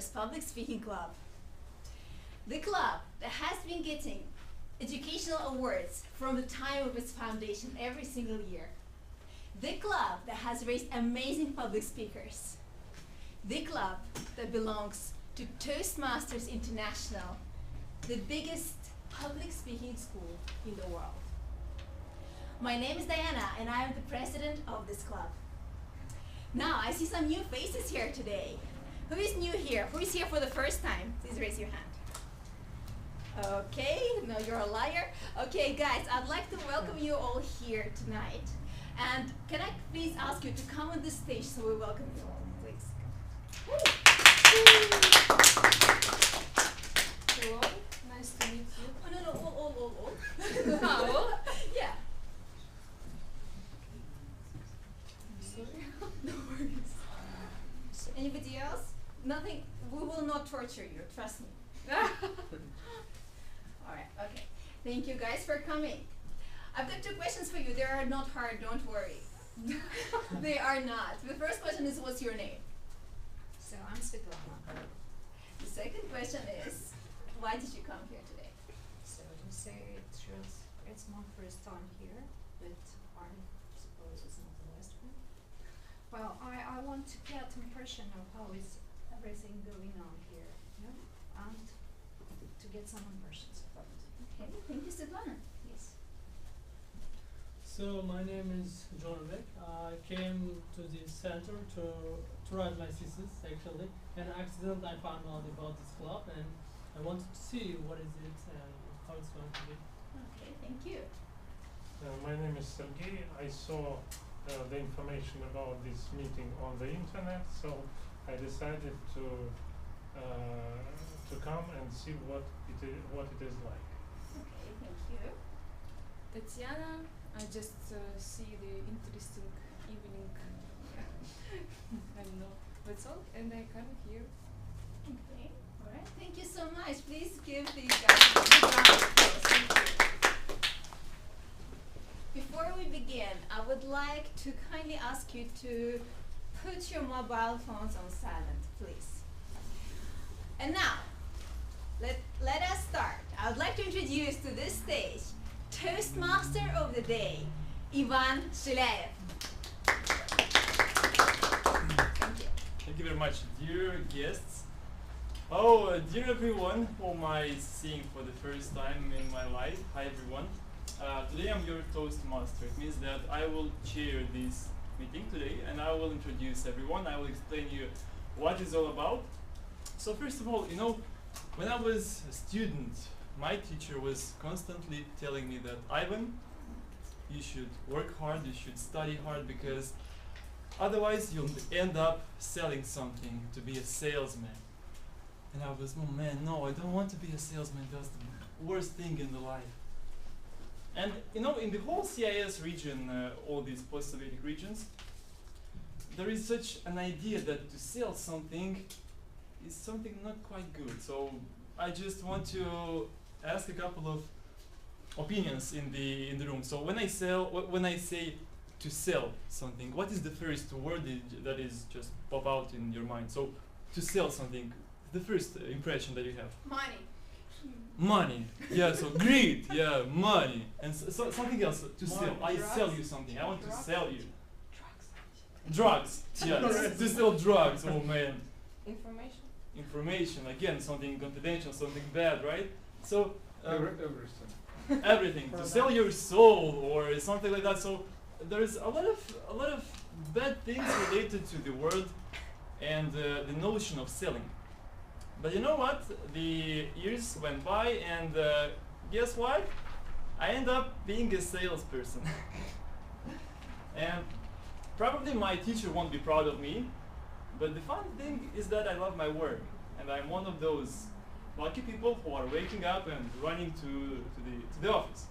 Public Speaking Club. The club that has been getting educational awards from the time of its foundation every single year. The club that has raised amazing public speakers. The club that belongs to Toastmasters International, the biggest public speaking school in the world. My name is Diana and I am the president of this club. Now, I see some new faces here today. Who is new here? Who is here for the first time? Please raise your hand. Okay, no, you're a liar. Okay, guys, I'd like to welcome you all here tonight. And can I please ask you to come on the stage so we welcome you all, please. Hello, nice to meet you. Oh, no, all. Oh, Yeah. sorry. No worries. Anybody else? Nothing, we will not torture you, trust me. Alright, okay. Thank you guys for coming. I've got 2 questions for you. They are not hard, don't worry. They are not. The first question is, what's your name? So I'm Svetlana. The second question is, why did you come here today? So to say it's my first time here, but I suppose it's not the last one. Well, I want to get impression of how is everything going on here, you know, and to get some impressions about it. Okay, thank you, Svetlana. Yes. So my name is John Beck. I came to this center to write my thesis actually, and accidentally I found out about this club and I wanted to see what is it and how it's going to be. Okay, thank you. My name is Sergey. I saw the information about this meeting on the internet, so I decided to come and see what it is like. Okay, thank you. Tatiana, I just see the interesting evening. I don't know, that's all, and I come here. Okay, alright, thank you so much. Please give these guys a big round of applause. Thank you. Before we begin, I would like to kindly ask you to put your mobile phones on silent, please. And now, let us start. I would like to introduce to this stage Toastmaster of the Day, Ivan Shilaev. Thank you. Thank you very much, dear guests. Dear everyone whom I seeing for the first time in my life. Hi everyone. Today I'm your Toastmaster. It means that I will chair this meeting today and I will introduce everyone. I will explain you what it's all about. So first of all, you know, when I was a student, my teacher was constantly telling me that, Ivan, you should work hard, you should study hard, because otherwise you'll end up selling something, to be a salesman. And I was, oh man, no, I don't want to be a salesman, that's the worst thing in the life. And you know, in the whole CIS region, all these post-Soviet regions, there is such an idea that to sell something is something not quite good. So I just want to ask a couple of opinions in the room. So when I say to sell something, what is the first word that is just pop out in your mind? So to sell something, the first impression that you have. Money. Money. Yeah. So greed. Yeah. Money. And so something else to Money. sell. I Drugs. sell you something. I want to Drugs. sell you. Drugs. Yeah. To sell drugs. Oh man. Information? Information, again, something confidential, something bad, right? So Everything. everything to sell your soul or something like that. So there's a lot of bad things related to the word and the notion of selling. But you know what? The years went by, and guess what? I end up being a salesperson. And probably my teacher won't be proud of me. But the fun thing is that I love my work, and I'm one of those lucky people who are waking up and running to the office.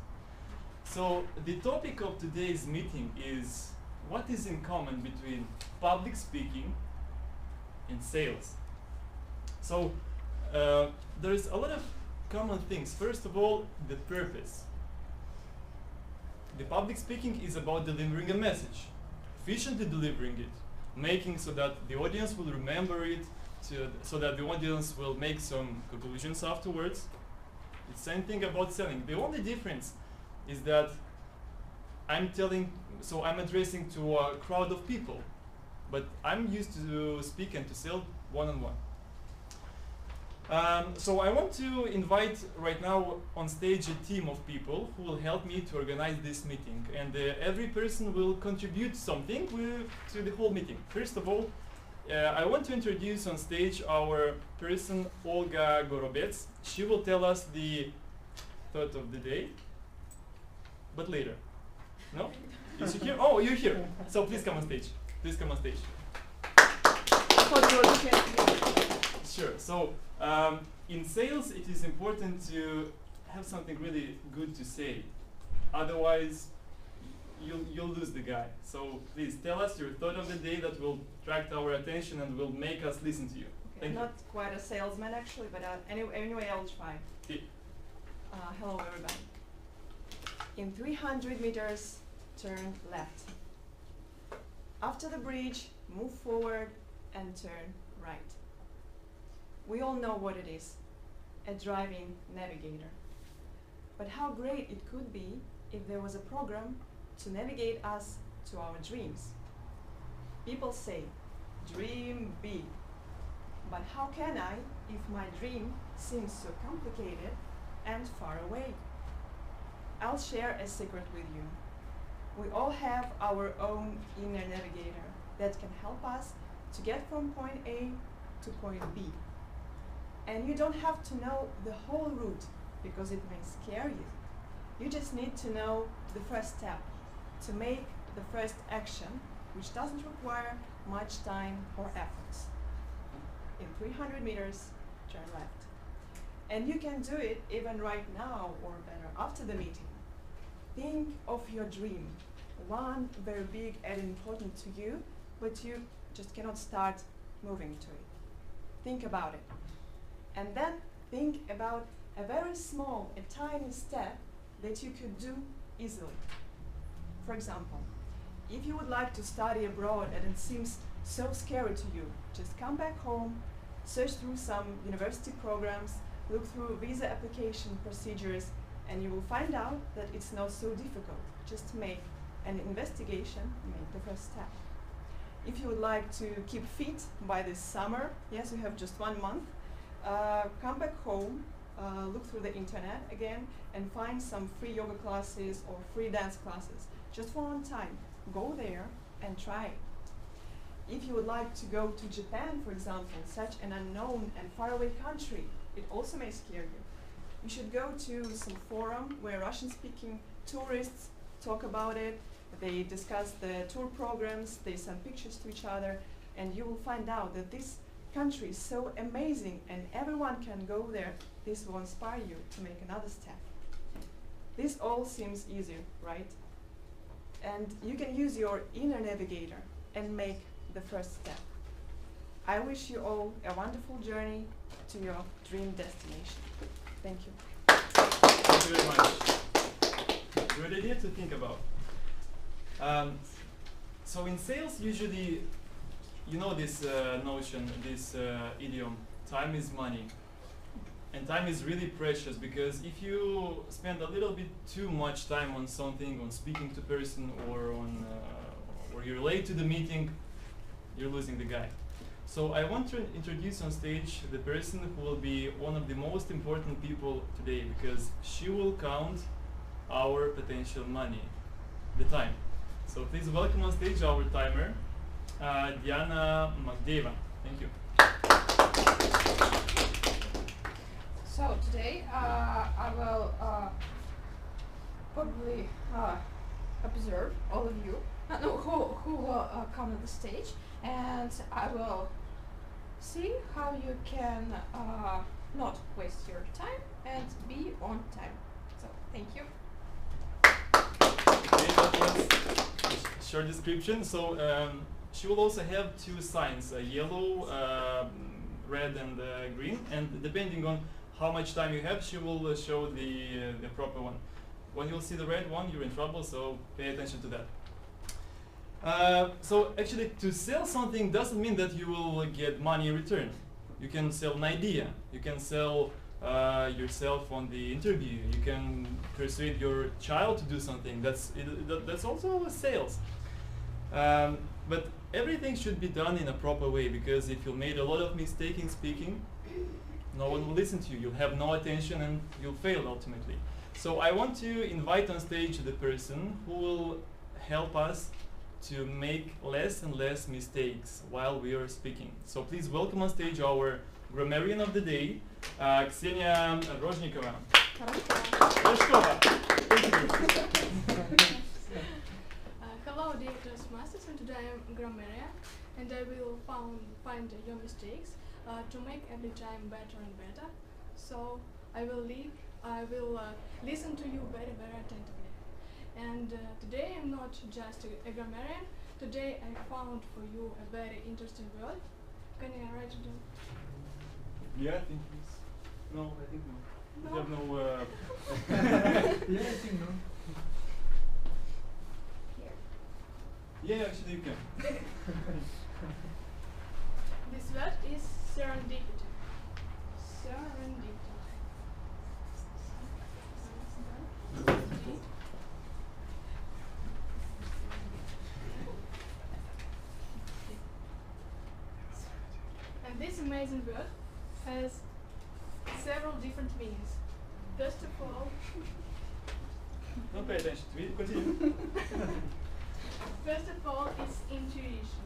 So the topic of today's meeting is what is in common between public speaking and sales. So there's a lot of common things. First of all, the purpose. The public speaking is about delivering a message, efficiently delivering it, making so that the audience will remember it, so that the audience will make some conclusions afterwards. It's same thing about selling. The only difference is that I'm addressing to a crowd of people, but I'm used to speak and to sell one-on-one. So I want to invite right now on stage a team of people who will help me to organize this meeting, and every person will contribute something to the whole meeting. First of all, I want to introduce on stage our person, Olga Gorobets. She will tell us the thought of the day, but later. No? Is she here? Oh, you're here. So please come on stage. Please come on stage. Sure. So in sales, it is important to have something really good to say. Otherwise, you'll lose the guy. So please tell us your thought of the day that will attract our attention and will make us listen to you. Okay, I'm not quite a salesman actually, but anyway, I'll try. Yeah. Hello everybody. In 300 meters, turn left. After the bridge, move forward and turn right. We all know what it is, a driving navigator. But how great it could be if there was a program to navigate us to our dreams. People say, dream big. But how can I if my dream seems so complicated and far away? I'll share a secret with you. We all have our own inner navigator that can help us to get from point A to point B. And you don't have to know the whole route because it may scare you. You just need to know the first step to make the first action, which doesn't require much time or efforts. In 300 meters, turn left. And you can do it even right now or better after the meeting. Think of your dream, one very big and important to you, but you just cannot start moving to it. Think about it. And then think about a very small, a tiny step that you could do easily. For example, if you would like to study abroad and it seems so scary to you, just come back home, search through some university programs, look through visa application procedures, and you will find out that it's not so difficult. Just make an investigation, make the first step. If you would like to keep fit by this summer, yes, you have just 1 month, come back home, look through the internet again, and find some free yoga classes or free dance classes. Just for one time, go there and try it. If you would like to go to Japan, for example, such an unknown and faraway country, it also may scare you. You should go to some forum where Russian-speaking tourists talk about it, they discuss the tour programs, they send pictures to each other, and you will find out that this country is so amazing and everyone can go there. This will inspire you to make another step. This all seems easy, right? And you can use your inner navigator and make the first step. I wish you all a wonderful journey to your dream destination. Thank you. Thank you very much. Good idea to think about. So in sales, usually, you know this notion, this idiom, time is money. And time is really precious because if you spend a little bit too much time on something, on speaking to person or on, or you're late to the meeting, you're losing the guy. So I want to introduce on stage the person who will be one of the most important people today because she will count our potential money, the time. So please welcome on stage our timer, Diana Magdeva. Thank you. So today I will probably observe all of you who will come on the stage, and I will see how you can not waste your time and be on time. So thank you. Okay, that was a short description. So she will also have two signs, yellow, red and green, and depending on how much time you have, she will show the proper one. When you'll see the red one, you're in trouble, so pay attention to that. So actually, to sell something doesn't mean that you will get money in return. You can sell an idea. You can sell yourself on the interview. You can persuade your child to do something. That's also sales. But everything should be done in a proper way, because if you made a lot of mistakes in speaking, no one will listen to you. You'll have no attention and you'll fail ultimately. So I want to invite on stage the person who will help us to make less and less mistakes while we are speaking. So please welcome on stage our grammarian of the day, Ksenia Rozhnikova. Hello, dear Toastmasters, and today I am a grammarian, and I will find your mistakes to make every time better and better. So I will listen to you very, very attentively. And today I'm not just a grammarian. Today I found for you a very interesting word. Can I write it down? Yeah, I think it's... No, I think no. No? You have no... Yeah, I think no. Here. Yeah, actually you can. This word is serendipity. Serendipity. And this amazing word has several different meanings. First of all, Don't pay attention to me. Continue. first of all, it's intuition.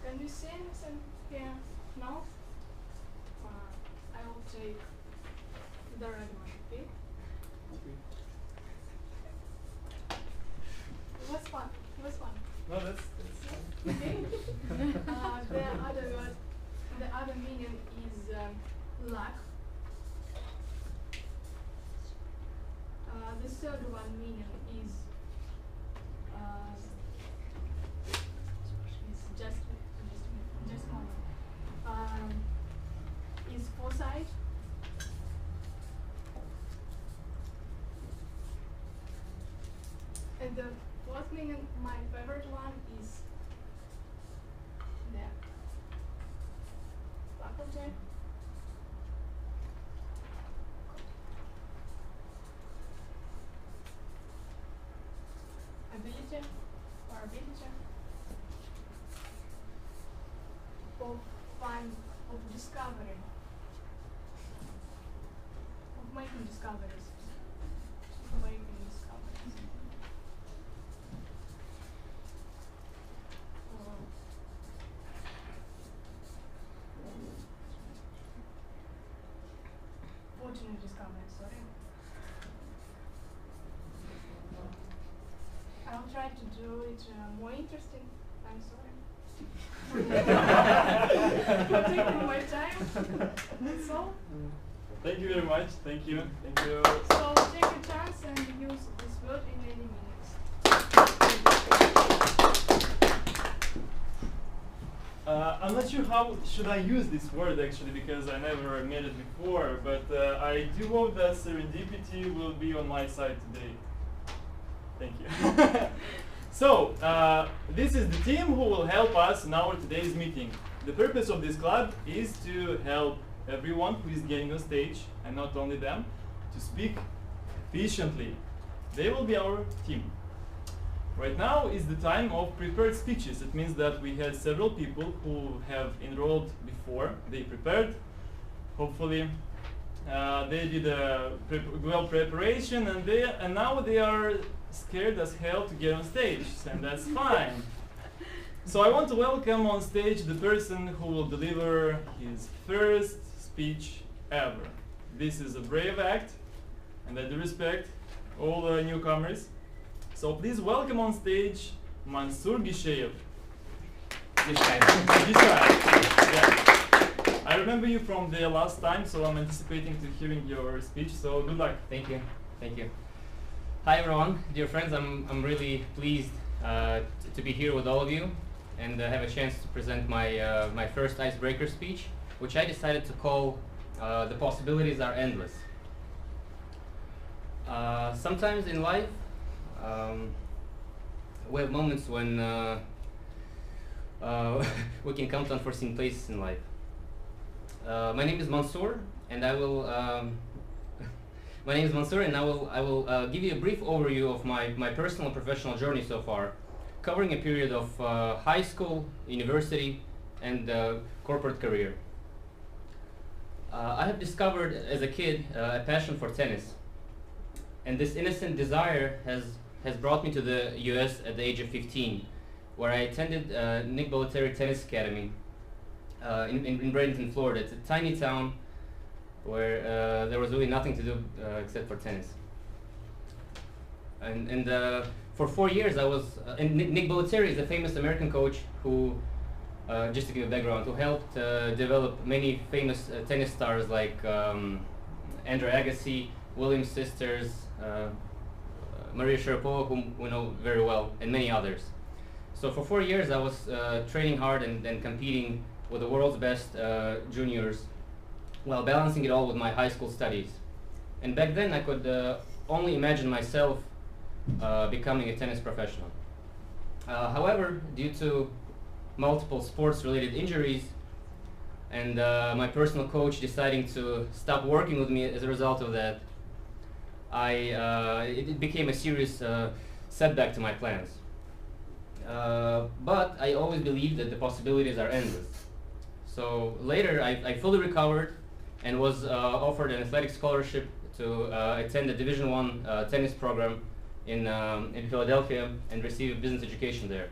Can you see anything here? No? I will take the red one. Okay? What's one? What's one? No, that's Okay. The other meaning is luck. The third one meaning is it's just one. Is foresight. And the fourth meaning, my favorite one, is the faculty. Ability or ability of discovery, of making discoveries. Fortunate discovery, sorry. I'll try to do it more interesting. I'm sorry. For taking my time. That's all. Thank you very much. Thank you. Thank you. So take a chance and use this word in any meanings. I'm not sure how should I use this word actually, because I never made it before, but I do hope that serendipity will be on my side today. Thank you. So, this is the team who will help us in our today's meeting. The purpose of this club is to help everyone who is getting on stage, and not only them, to speak efficiently. They will be our team. Right now is the time of prepared speeches. It means that we had several people who have enrolled before. They prepared. Hopefully, they did a well preparation, and now they are scared as hell to get on stage, and that's fine. So I want to welcome on stage the person who will deliver his first speech ever. This is a brave act, and I do respect all the newcomers. So please welcome on stage Mansur Gisheyev. Gisheyev. Yeah. I remember you from the last time, so I'm anticipating to hearing your speech. So good luck. Thank you. Thank you. Hi everyone, dear friends. I'm really pleased to be here with all of you and have a chance to present my my first icebreaker speech, which I decided to call "The Possibilities Are Endless." Sometimes in life, we have moments when we can come to unforeseen places in life. My name is Mansour, and I will give you a brief overview of my personal and professional journey so far, covering a period of high school, university, and corporate career. I have discovered as a kid a passion for tennis, and this innocent desire has brought me to the US at the age of 15, where I attended Nick Bollettieri Tennis Academy in Bradenton, Florida. It's a tiny town where there was really nothing to do except for tennis. And for 4 years I was, and Nick Bollettieri is a famous American coach who, just to give a background, who helped develop many famous tennis stars like Andrea Agassi, Williams sisters, Maria Sharapova, whom we know very well, and many others. So for 4 years I was training hard and competing with the world's best juniors, while balancing it all with my high school studies. And back then I could only imagine myself becoming a tennis professional. However, due to multiple sports-related injuries and my personal coach deciding to stop working with me as a result of that, it became a serious setback to my plans. But I always believed that the possibilities are endless. So later I fully recovered and was offered an athletic scholarship to attend the Division I tennis program in Philadelphia and receive a business education there.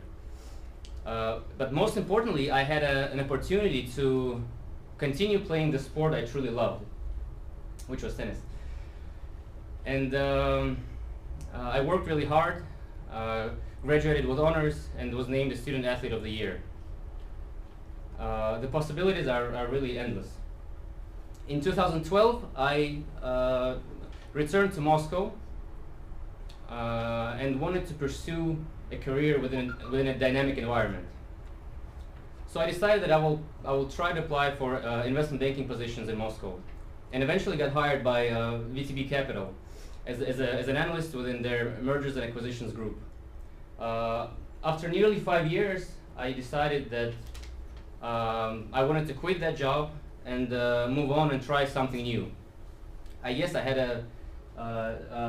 But most importantly, I had an opportunity to continue playing the sport I truly loved, which was tennis. And I worked really hard, graduated with honors, and was named the Student Athlete of the Year. The possibilities are really endless. In 2012, I returned to Moscow and wanted to pursue a career within a dynamic environment. So I decided that I will try to apply for investment banking positions in Moscow, and eventually got hired by VTB Capital as an analyst within their mergers and acquisitions group. After nearly 5 years, I decided that I wanted to quit that job and move on and try something new. I guess I had a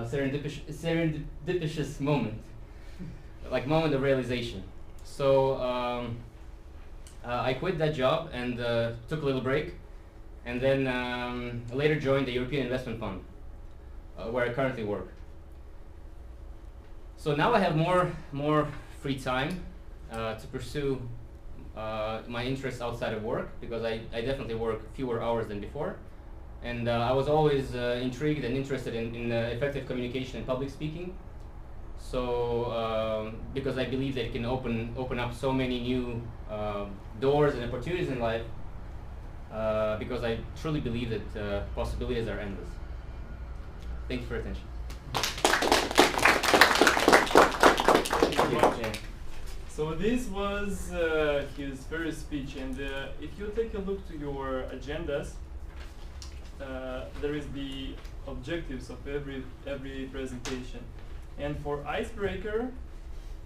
serendipitous moment, like moment of realization. So I quit that job and took a little break, and then later joined the European Investment Fund, where I currently work. So now I have more free time to pursue my interests outside of work, because I definitely work fewer hours than before, and I was always intrigued and interested in effective communication and public speaking. So because I believe that it can open up so many new doors and opportunities in life, because I truly believe that possibilities are endless. Thank you for your attention. Thank you. So this was his first speech, and if you take a look to your agendas, there is the objectives of every presentation. And for icebreaker,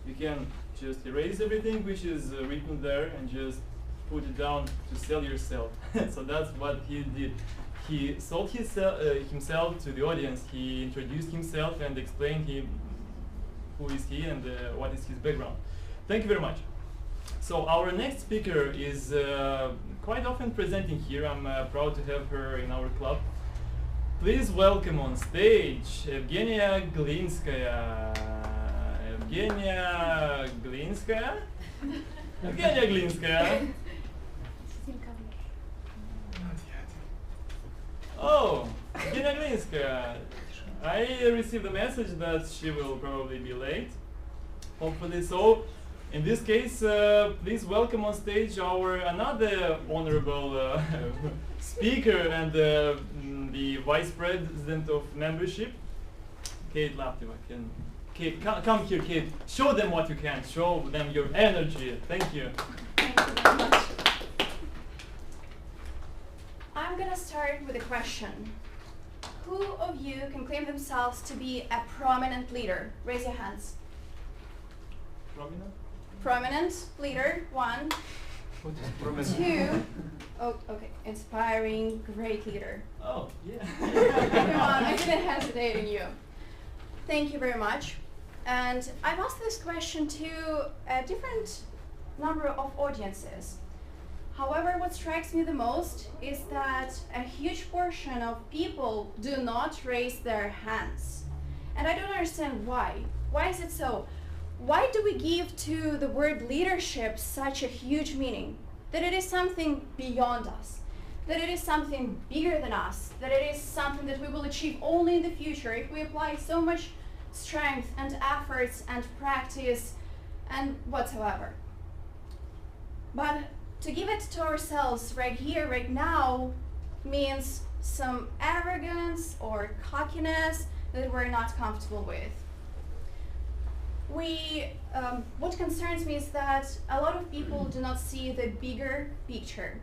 you can just erase everything which is written there and just put it down to sell yourself. So that's what he did. He sold himself to the audience. He introduced himself and explained who is he and what is his background. Thank you very much. So our next speaker is quite often presenting here. I'm proud to have her in our club. Please welcome on stage Evgenia Glinskaya. Evgenia Glinskaya? Evgenia Glinskaya. Oh, Evgenia Glinskaya. I received a message that she will probably be late. Hopefully so. In this case, please welcome on stage our another honorable speaker and the vice president of membership, Kate Laptiva. Kate, come here, Kate. Show them what you can. Show them your energy. Thank you. Thank you very much. I'm gonna start with a question. who of you can claim themselves to be a prominent leader? Raise your hands. Prominent? Prominent leader, 1. 2. Oh, okay. Inspiring, great leader. Oh, yeah. Come on, I didn't hesitate in you. Thank you very much. And I've asked this question to a different number of audiences. However, what strikes me the most is that a huge portion of people do not raise their hands. And I don't understand why. Why is it so? Why do we give to the word leadership such a huge meaning? That it is something beyond us, that it is something bigger than us, that it is something that we will achieve only in the future if we apply so much strength and efforts and practice and whatsoever. But to give it to ourselves right here, right now, means some arrogance or cockiness that we're not comfortable with. What concerns me is that a lot of people do not see the bigger picture.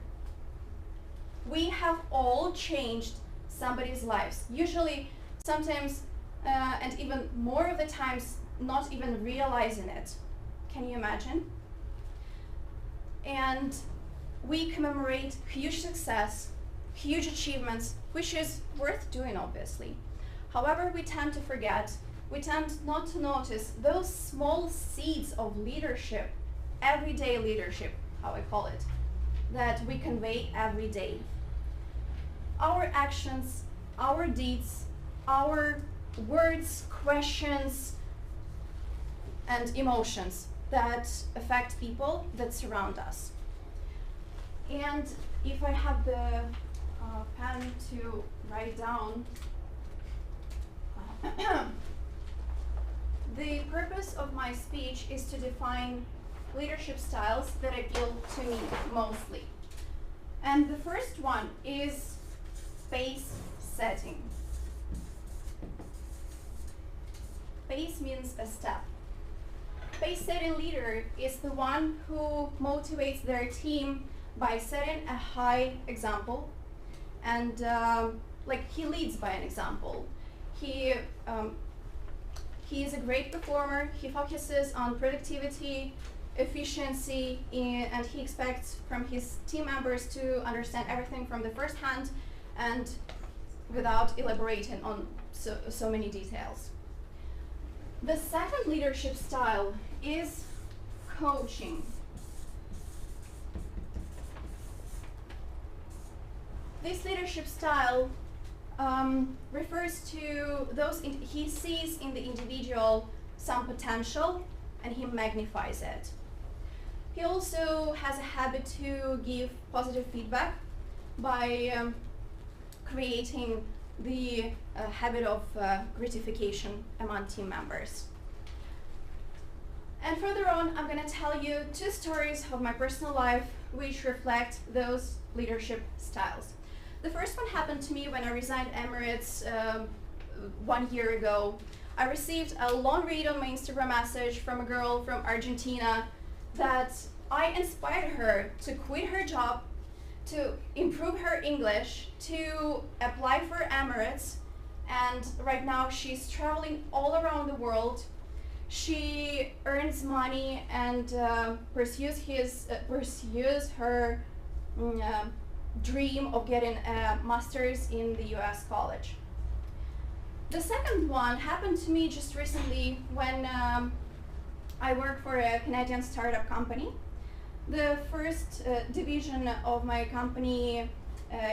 We have all changed somebody's lives. Usually, sometimes, and even more of the times, not even realizing it. Can you imagine? And we commemorate huge success, huge achievements, which is worth doing, obviously. However, we tend to forget, we tend not to notice those small seeds of leadership, everyday leadership, how I call it, that we convey every day. Our actions, our deeds, our words, questions, and emotions that affect people that surround us. And if I have the pen to write down, the purpose of my speech is to define leadership styles that appeal to me mostly. And the first one is pace setting. Pace means a step. Pace-setting leader is the one who motivates their team by setting a high example, and he leads by an example. He is a great performer. He focuses on productivity, efficiency, and he expects from his team members to understand everything from the first hand and without elaborating on so many details. The second leadership style is coaching. This leadership style refers to those he sees in the individual some potential and he magnifies it. He also has a habit to give positive feedback by creating the habit of gratification among team members. And further on, I'm going to tell you 2 stories of my personal life which reflect those leadership styles. The first one happened to me when I resigned Emirates 1 year ago. I received a long read on my Instagram message from a girl from Argentina that I inspired her to quit her job, to improve her English, to apply for Emirates, and right now she's traveling all around the world. She earns money and pursues her dream of getting a master's in the US college. The second one happened to me just recently when I work for a Canadian startup company. The first division of my company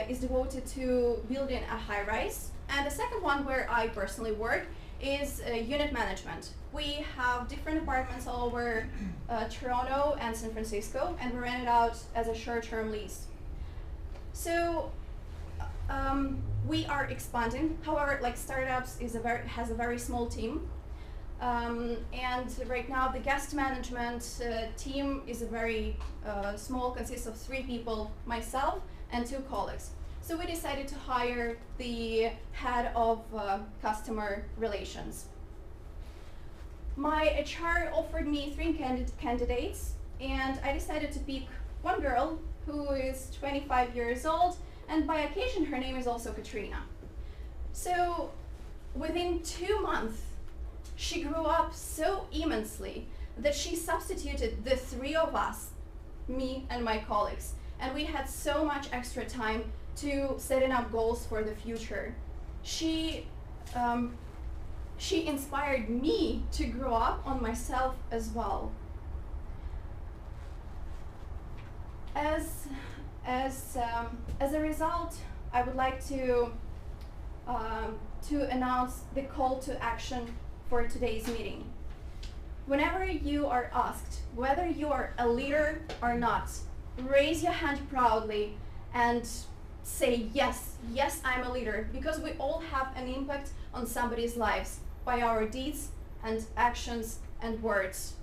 is devoted to building a high-rise, and the second one, where I personally work, is unit management. We have different apartments all over Toronto and San Francisco, and we rent it out as a short-term lease. So we are expanding. However, like startups has a very small team. And right now the guest management team is a very small, consists of 3 people, myself and 2 colleagues. So we decided to hire the head of customer relations. My HR offered me 3 candidates, and I decided to pick one girl who is 25 years old, and by occasion her name is also Katrina. So within 2 months, she grew up so immensely that she substituted the 3 of us, me and my colleagues, and we had so much extra time to setting up goals for the future. She inspired me to grow up on myself as well. As a result, I would like to announce the call to action for today's meeting. Whenever you are asked whether you are a leader or not, raise your hand proudly and say yes, yes, I'm a leader, because we all have an impact on somebody's lives by our deeds and actions and words.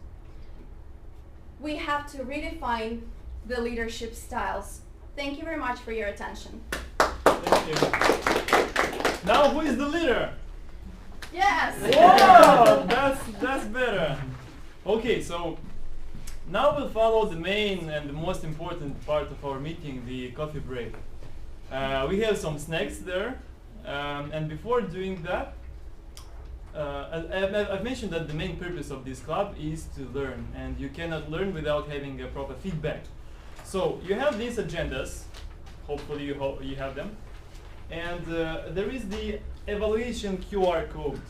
We have to redefine the leadership styles. Thank you very much for your attention. Thank you. Now who is the leader? Yes! Whoa, that's better. Okay, so now we'll follow the main and the most important part of our meeting, the coffee break. We have some snacks there, and before doing that, I've mentioned that the main purpose of this club is to learn, and you cannot learn without having a proper feedback. So you have these agendas, hopefully you have them, and there is the evaluation QR code.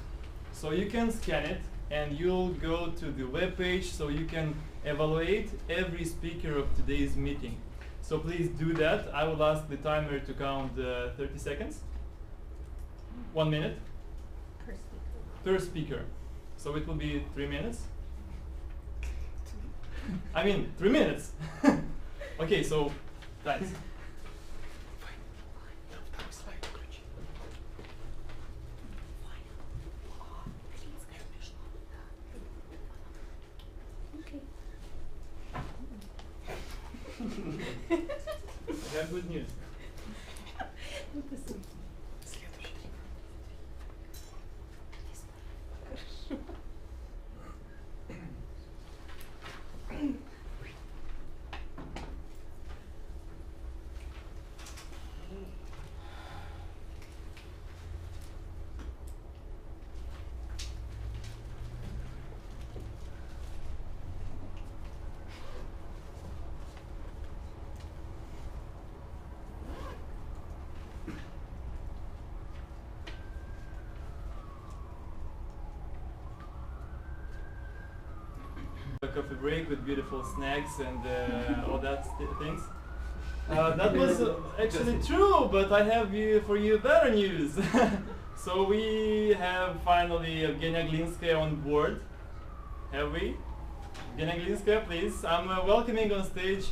So you can scan it and you'll go to the web page so you can evaluate every speaker of today's meeting. So please do that. I will ask the timer to count 30 seconds. 1 minute. Per speaker. So it will be 3 minutes. I mean, 3 minutes. Okay, so thanks. I have good news. A coffee break with beautiful snacks and all that things. That was actually true, but I have for you better news. So we have finally Evgenia Glinskaya on board. Have we? Evgenia Glinskaya, please. I'm welcoming on stage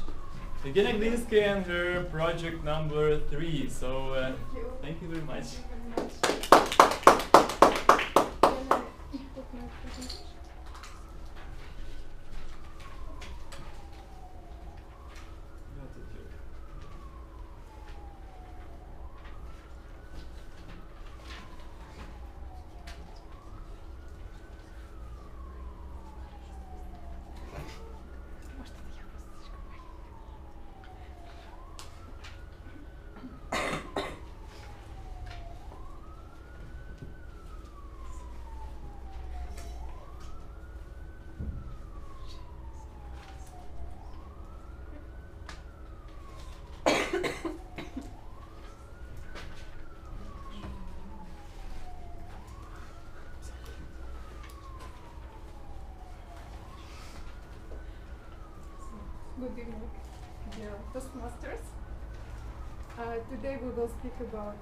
Evgenia Glinskaya and her project number 3. So thank you very much. Good evening, dear Toastmasters. Today we will speak about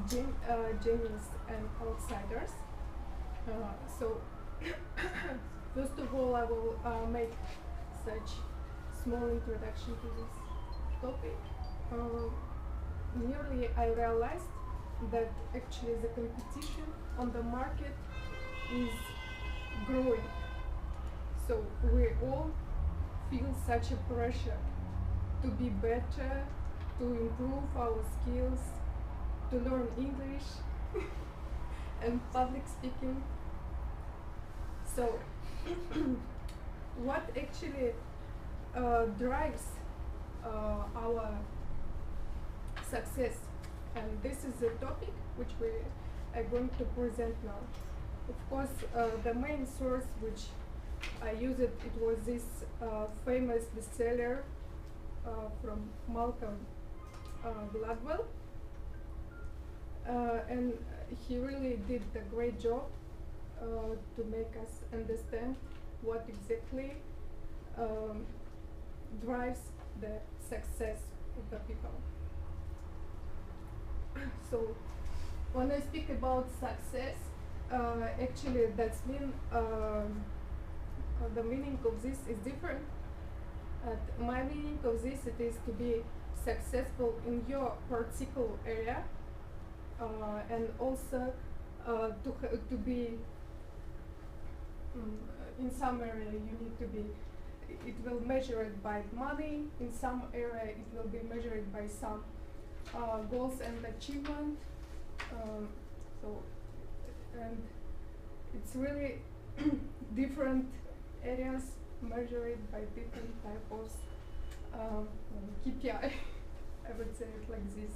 genius and outsiders. So, first of all, I will make such small introduction to this topic. Nearly I realized that actually the competition on the market is growing. So we all feel such a pressure to be better, to improve our skills, to learn English and public speaking. So what actually drives our success? And this is a topic which we I'm going to present now. Of course, the main source which I used it was this famous bestseller from Malcolm Gladwell, and he really did a great job to make us understand what exactly drives the success of the people. So when I speak about success, actually that's mean the meaning of this is different. My meaning of this it is to be successful in your particular area, and also to be in some area you need to be. It will measure it by money. In some area it will be measured by some goals and achievement. So and it's really different areas measured by different type of KPI. I would say it like this.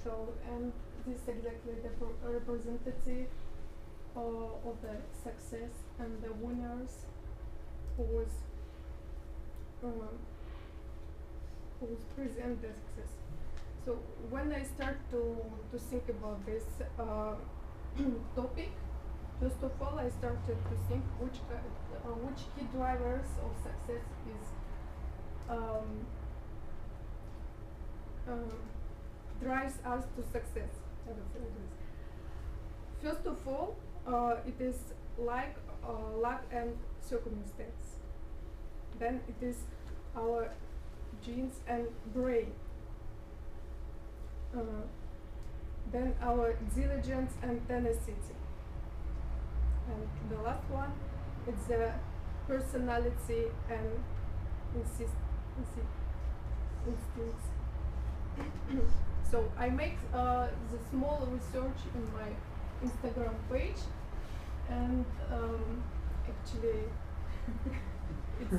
So and this is exactly the representative of the success and the winners who was present the success. So when I start to think about this topic, first of all I started to think which key drivers of success is drives us to success. I would say this. First of all, it is like luck and circumstance. Then it is our genes and brain. Then our diligence and tenacity. And the last one is the personality and instincts. So I make the small research in my Instagram page, and actually it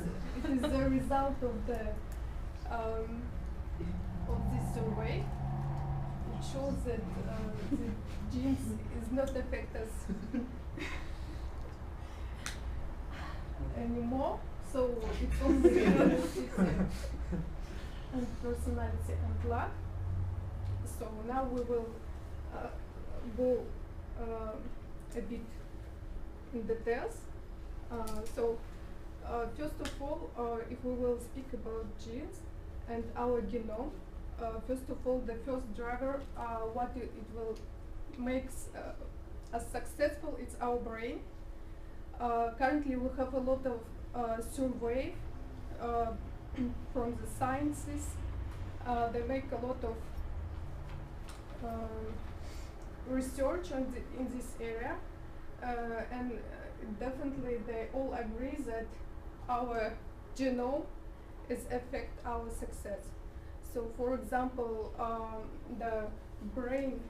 is the result of the of this survey. It shows that the genes is not affect us anymore. So it's only and personality and luck. So now we will go a bit in details. So first of all, if we will speak about genes and our genome, first of all, the first driver, what it will makes us successful, it's our brain. Currently, we have a lot of survey from the sciences. They make a lot of research in this area, and definitely they all agree that our genome is affect our success. So, for example, the brain,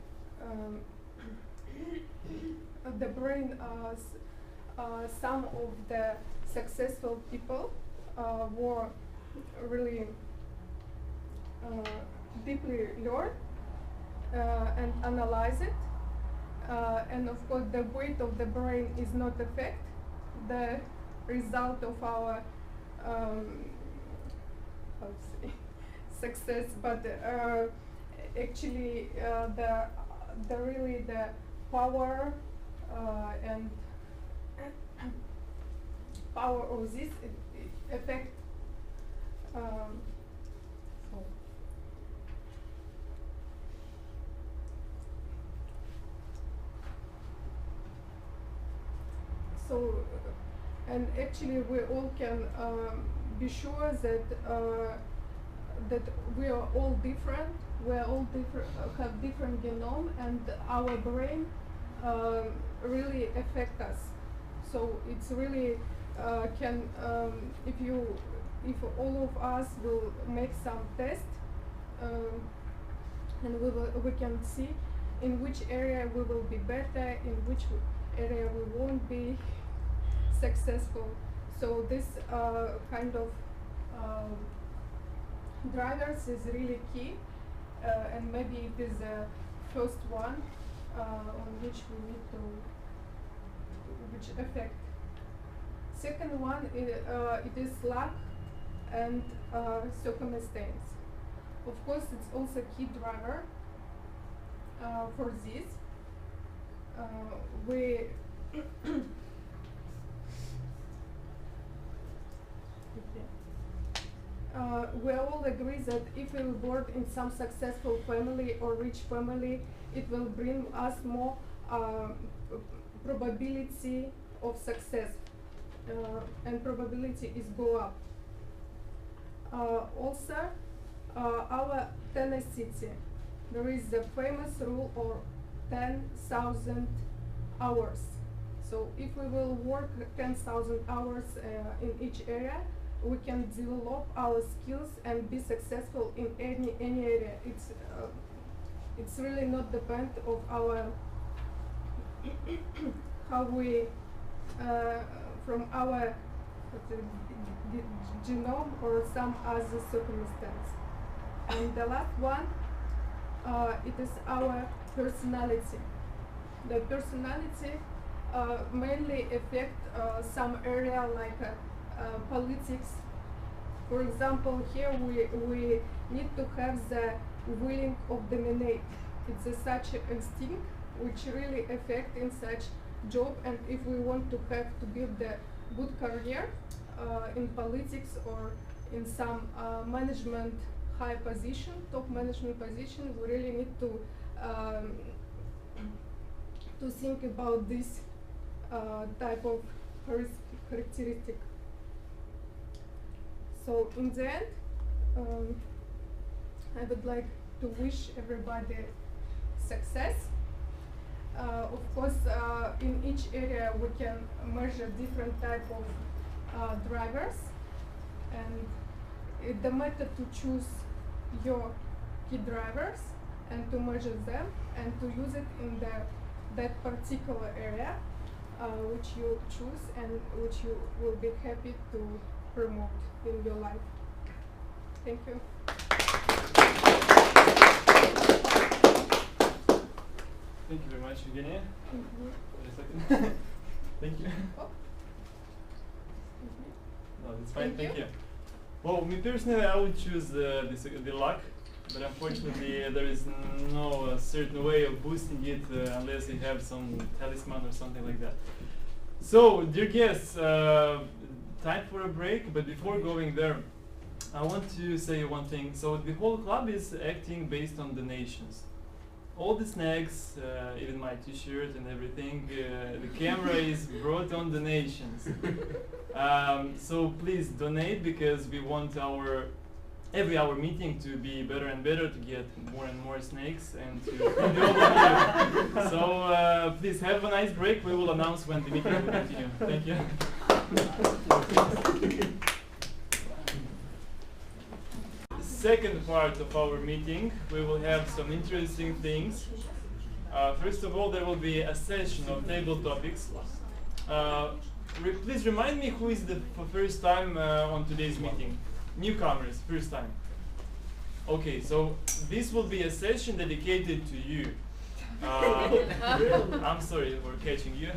some of the successful people were really deeply learned and analyze it, and of course the weight of the brain is not affect the result of our how to say, success, but actually the really the power and power of this affect so and actually we all can be sure that that we are all different. We are all different, have different genome, and our brain really affect us. So it's really can if all of us will make some test, and we can see in which area we will be better, in which area we won't be successful. So this kind of drivers is really key, and maybe it is the first one on which we need to, which affect. Second one, it is luck and circumstance. Of course, it's also key driver for this. We all agree that if we were born in some successful family or rich family, it will bring us more probability of success, and probability is go up. Also, our tenacity. There is the famous rule of 10,000 hours. So if we will work 10,000 hours in each area, we can develop our skills and be successful in any area. It's really not depend of our how we from our genome or some other circumstance. And the last one, it is our personality. The personality mainly affect some area like politics. For example, here we need to have the willing of dominate. It's such an instinct which really affect in such job, and if we want to have to build the good career in politics or in some management high position, top management position, we really need to think about this type of characteristic. So in the end, I would like to wish everybody success. Of course, in each area we can measure different type of drivers, and the method to choose your key drivers and to measure them and to use it in that particular area which you choose and which you will be happy to promote in your life. Thank you. Thank you very much, Evgenia. Mm-hmm. Wait a second. Thank you. Oh. No, that's fine. Thank Thank you. you. Well, me personally, I would choose the luck, but unfortunately, there is no certain way of boosting it unless you have some talisman or something like that. So, dear guests, time for a break. But before going there, I want to say one thing. So, the whole club is acting based on donations. All the snacks, even my t-shirt and everything, the camera is brought on donations. So please donate, because we want every hour meeting to be better and better, to get more and more snakes and to do over. So please have a nice break. We will announce when the meeting will continue. Thank you. Second part of our meeting, we will have some interesting things. First of all, there will be a session of table topics. Please remind me who is for first time on today's meeting. Newcomers, first time. Okay, so this will be a session dedicated to you. I'm sorry for catching you.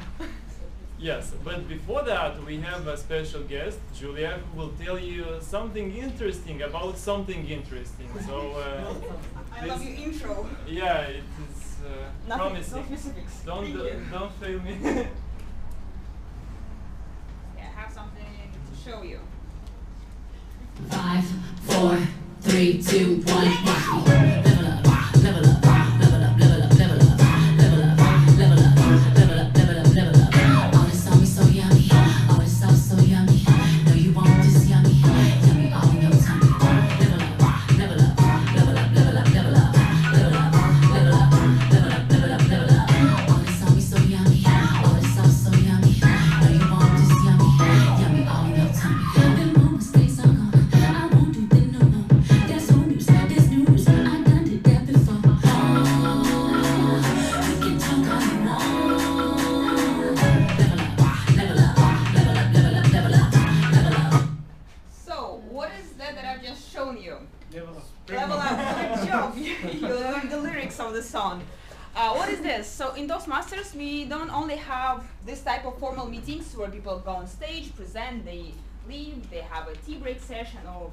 Yes, but before that, we have a special guest, Julia, who will tell you something interesting about something interesting. So, I love your intro. Yeah, it is promising. No specifics. Don't fail me. Yeah, I have something to show you. 5, 4, 3, 2, 1. Level up, level up, level up, level up, level up, level up, level up, level up, level up, level up. All this on me so yummy, all this sauce so yummy. No, you want this yummy, yummy all in your tummy. Level up, level up, level up, level up, level up, level up, level up, level up, level up, level up. All this on me so yummy, all this sauce so yummy. No, you want this yummy, yummy all in your tummy. Them no mistakes are gone. I won't do them no more. That's old news, that's news. I done did that before. You can talk all you want. Level up, level up, level up, level up, level up, level up. So, what is that I've just shown you? Level up. Level up. Good job. You learned the lyrics of the song. What is this? So in Toastmasters, we don't only have this type of formal meetings where people go on stage, present, they leave, they have a tea break session or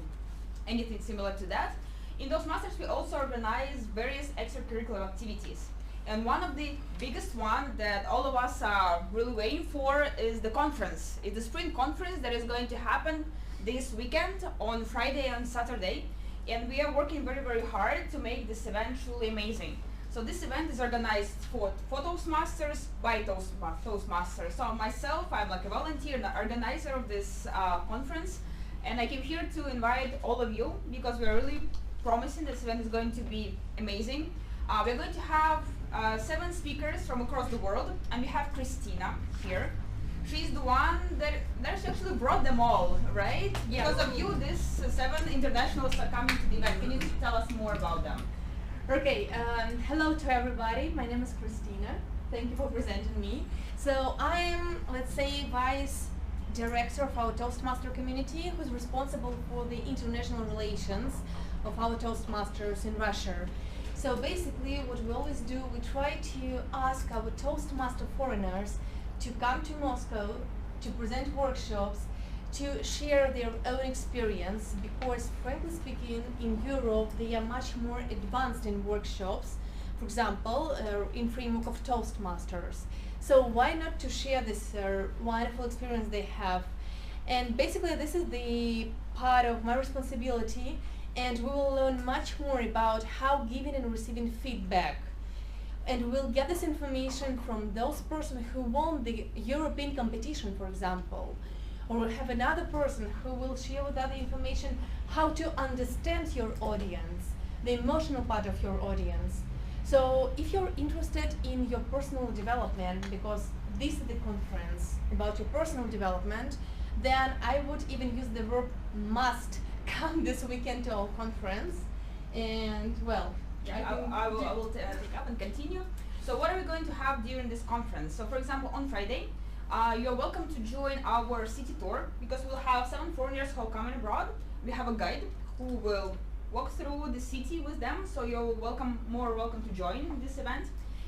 anything similar to that. In Toastmasters, we also organize various extracurricular activities. And one of the biggest one that all of us are really waiting for is the conference. It's the spring conference that is going to happen this weekend on Friday and Saturday. And we are working very, very hard to make this event truly amazing. So this event is organized for Toastmasters by Toastmasters. So myself, I'm like a volunteer and organizer of this conference. And I came here to invite all of you because we are really promising this event is going to be amazing. We're going to have 7 speakers from across the world, and we have Christina here. She's the one that she actually brought them all, right? Yeah. Because of you, these 7 internationals are coming to the event. Can you tell us more about them? Okay, hello to everybody. My name is Christina. Thank you for presenting me. So I'm, let's say, Vice Director of our Toastmaster community, who's responsible for the international relations of our Toastmasters in Russia. So basically what we always do, we try to ask our Toastmaster foreigners to come to Moscow, to present workshops, to share their own experience, because frankly speaking, in Europe they are much more advanced in workshops, for example, in framework of Toastmasters. So why not to share this wonderful experience they have? And basically this is the part of my responsibility, and we will learn much more about how giving and receiving feedback. And we'll get this information from those persons who won the European competition, for example. Or we'll have another person who will share with other information how to understand your audience, the emotional part of your audience. So if you're interested in your personal development, because this is the conference about your personal development, then I would even use the verb must come this weekend to our conference. And well, I will take up and continue. So what are we going to have during this conference? So for example, on Friday, you're welcome to join our city tour, because we'll have 7 foreigners who are coming abroad. We have a guide who will walk through the city with them, so you're more welcome to join this event.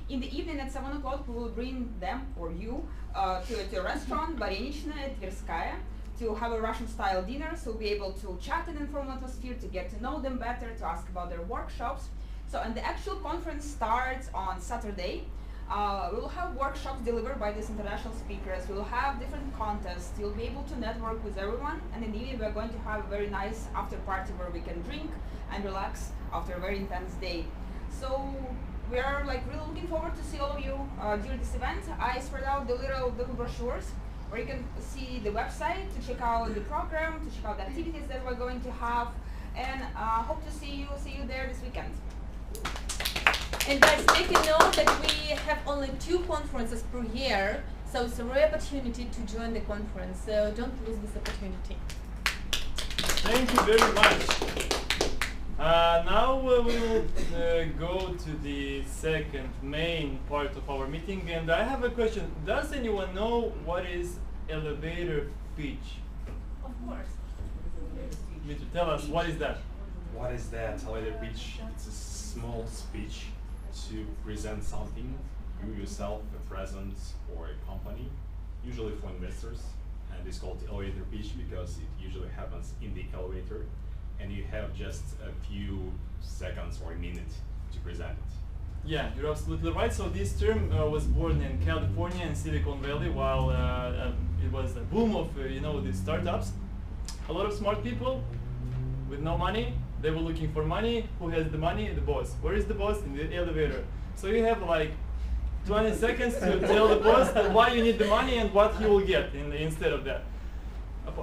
In the evening at 7 o'clock, we will bring them, or you, to a restaurant, Barenichna, Tverskaya, to have a Russian-style dinner, so we'll be able to chat in an informal atmosphere, to get to know them better, to ask about their workshops. So, and the actual conference starts on Saturday. We will have workshops delivered by these international speakers. We will have different contests. You'll be able to network with everyone, and in the evening we're going to have a very nice after party where we can drink and relax after a very intense day. So we are like really looking forward to see all of you during this event. I spread out the little brochures where you can see the website to check out the program, to check out the activities that we're going to have, and hope to see you there this weekend. and guys, take a note that we have only 2 conferences per year, so it's a rare opportunity to join the conference, so don't lose this opportunity. Thank you very much. Now we will go to the second main part of our meeting, and I have a question. Does anyone know what is elevator pitch? Of course. Dmitry, tell us, what is that? What is that? Elevator pitch? It's a small speech to present something, you yourself, a present or a company, usually for investors, and it's called the elevator pitch because it usually happens in the elevator, and you have just a few seconds or a minute to present it. Yeah, you're absolutely right. So this term was born in California and Silicon Valley while it was a boom of these startups. A lot of smart people with no money. They were looking for money. Who has the money? The boss. Where is the boss? In the elevator. So you have like 20 seconds to tell the boss why you need the money and what he will get instead of that.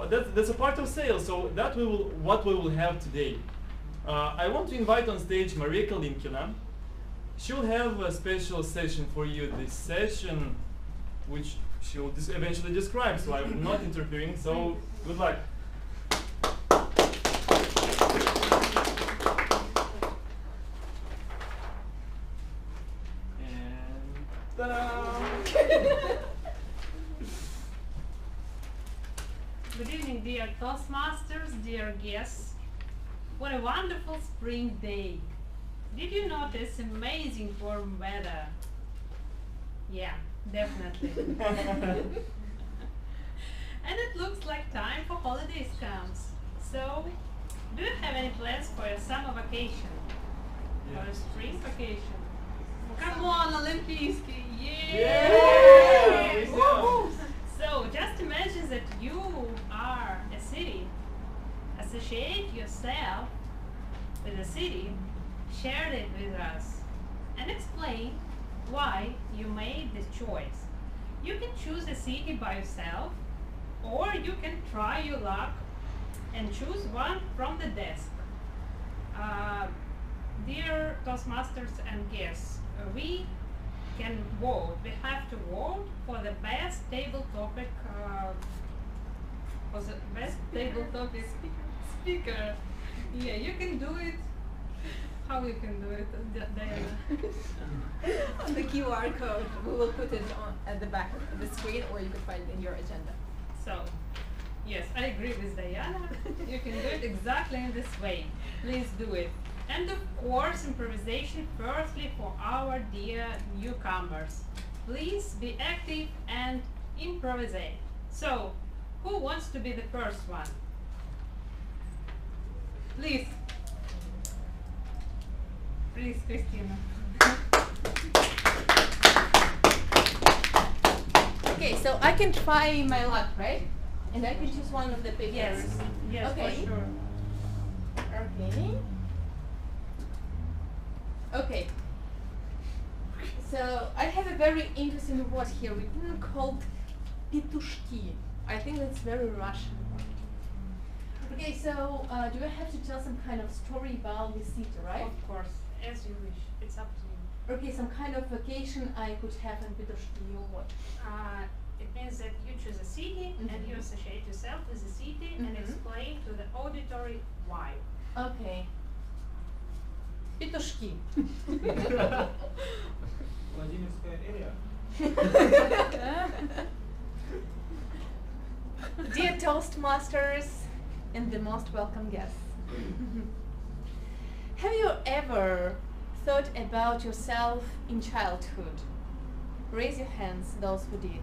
That's a part of sales. So that what we will have today. I want to invite on stage Maria Kalimkina. She will have a special session for you. This session, which she will eventually describe. So I'm not interfering. So good luck. Good evening, dear Toastmasters, dear guests. What a wonderful spring day. Did you notice amazing warm weather? Yeah, definitely. And it looks like time for holidays comes. So, do you have any plans for your summer vacation? Or a spring vacation? Come on, Олимпийский! Yeah! Woohoo! So, just imagine that you are a city. Associate yourself with a city, share it with us, and explain why you made this choice. You can choose a city by yourself, or you can try your luck and choose one from the desk. Dear Toastmasters and guests, we can vote. We have to vote for the best table topic. For the best table topic speaker. Yeah, you can do it. How you can do it, Diana? On the QR code, we will put it on at the back of the screen, or you can find it in your agenda. So, yes, I agree with Diana. You can do it exactly in this way. Please do it. And of course, improvisation firstly for our dear newcomers. Please be active and improvise. So, who wants to be the first one? Please. Please, Christina. Okay, so I can try my luck, right? And I can choose one of the papers. Yes, okay. for sure. Okay. Okay. So I have a very interesting word here written called pitushki. I think that's very Russian. Okay, so do I have to tell some kind of story about this city, right? Of course, as you wish. It's up to you. Okay, some kind of vacation I could have in Pitushki or what? It means that you choose a city and you associate yourself with the city and explain to the auditory why. Okay. Pitushki. Vladimirskaya area. Dear Toastmasters and the most welcome guests. Have you ever thought about yourself in childhood? Raise your hands, those who did.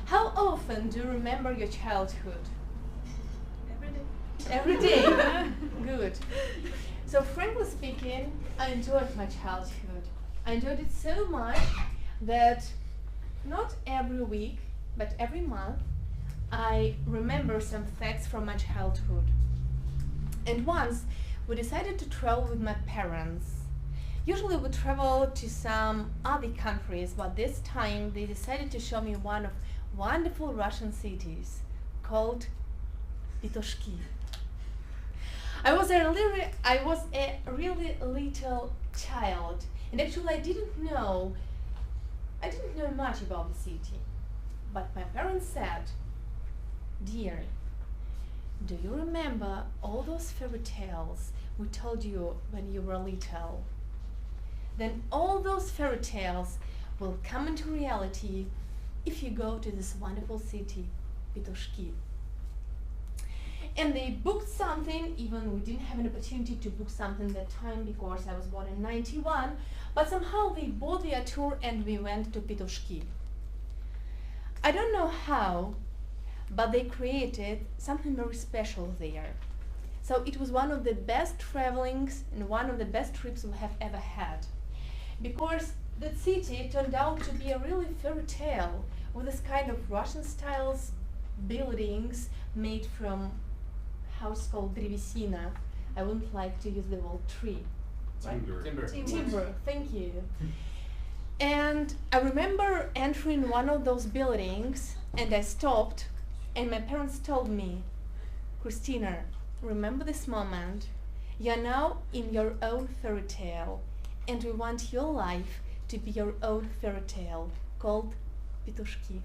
How often do you remember your childhood? Every day. Good. So frankly speaking, I enjoyed my childhood. I enjoyed it so much that not every week, but every month, I remember some facts from my childhood. And once, we decided to travel with my parents. Usually we travel to some other countries, but this time they decided to show me one of wonderful Russian cities called Pitushki. I was a really little child, and actually I didn't know much about the city. But my parents said, "Dear, do you remember all those fairy tales we told you when you were little? Then all those fairy tales will come into reality if you go to this wonderful city, Pitushki." And they booked something, even we didn't have an opportunity to book something that time because I was born in '91, but somehow they bought their tour and we went to Pitushki. I don't know how, but they created something very special there. So it was one of the best travelings and one of the best trips we have ever had. Because that city turned out to be a really fairy tale with this kind of Russian styles buildings made from house called drevesina. I wouldn't like to use the word tree. Timber. Timber, thank you. And I remember entering one of those buildings and I stopped and my parents told me, "Christina, remember this moment. You're now in your own fairy tale and we want your life to be your own fairy tale called Pitushki."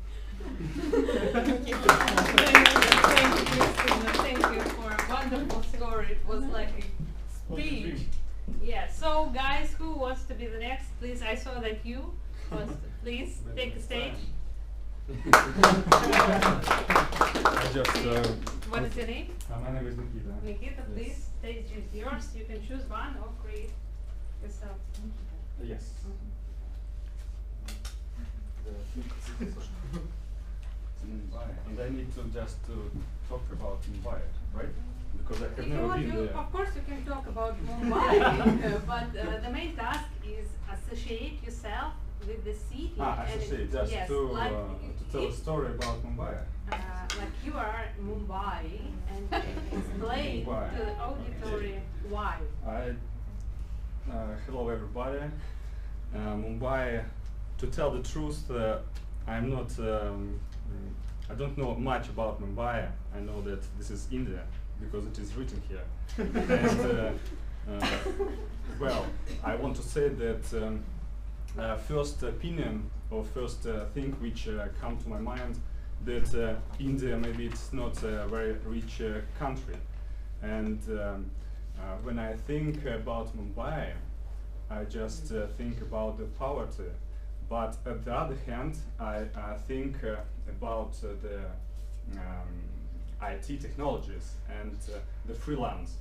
Thank you, Christina. Thank you for a wonderful story. It was like a speech. Yeah, so guys, who wants to be the next? Please, I saw that you was. Please, take the stage. I just What is your name? My name is Nikita. Nikita, Yes. please. Stage is yours. You can choose one or create yourself. Yes. And I need to just to talk about Mumbai, right? Because I have never been there. Of course, you can talk about Mumbai, but the main task is associate yourself with the city. Associate, just yes, to like tell a story about Mumbai. like you are Mumbai and explain Mumbai. to the auditory why. Hello everybody. Mumbai, to tell the truth, I'm not, I don't know much about Mumbai. I know that this is India because it is written here. And, well, I want to say that first opinion or first thing which come to my mind that India maybe it's not a very rich country. And when I think about Mumbai, I just think about the poverty. But at the other hand, I think about the IT technologies and the freelance.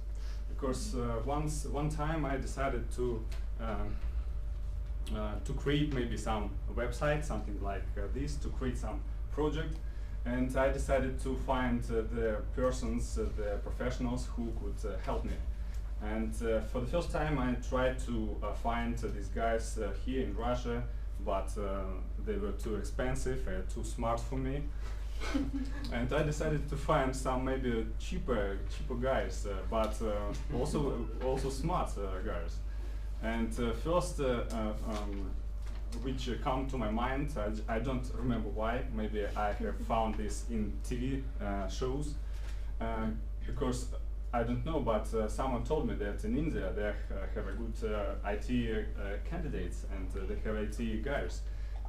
Because one time I decided to create maybe some website, something like this, to create some project. And I decided to find the persons, the professionals who could help me. And for the first time I tried to find these guys here in Russia, but they were too expensive and too smart for me. And I decided to find some maybe cheaper guys, but also smart guys. And first which come to my mind, I don't remember why, maybe I have found this in TV shows, because I don't know, but someone told me that in India they have a good IT candidates and they have IT guys.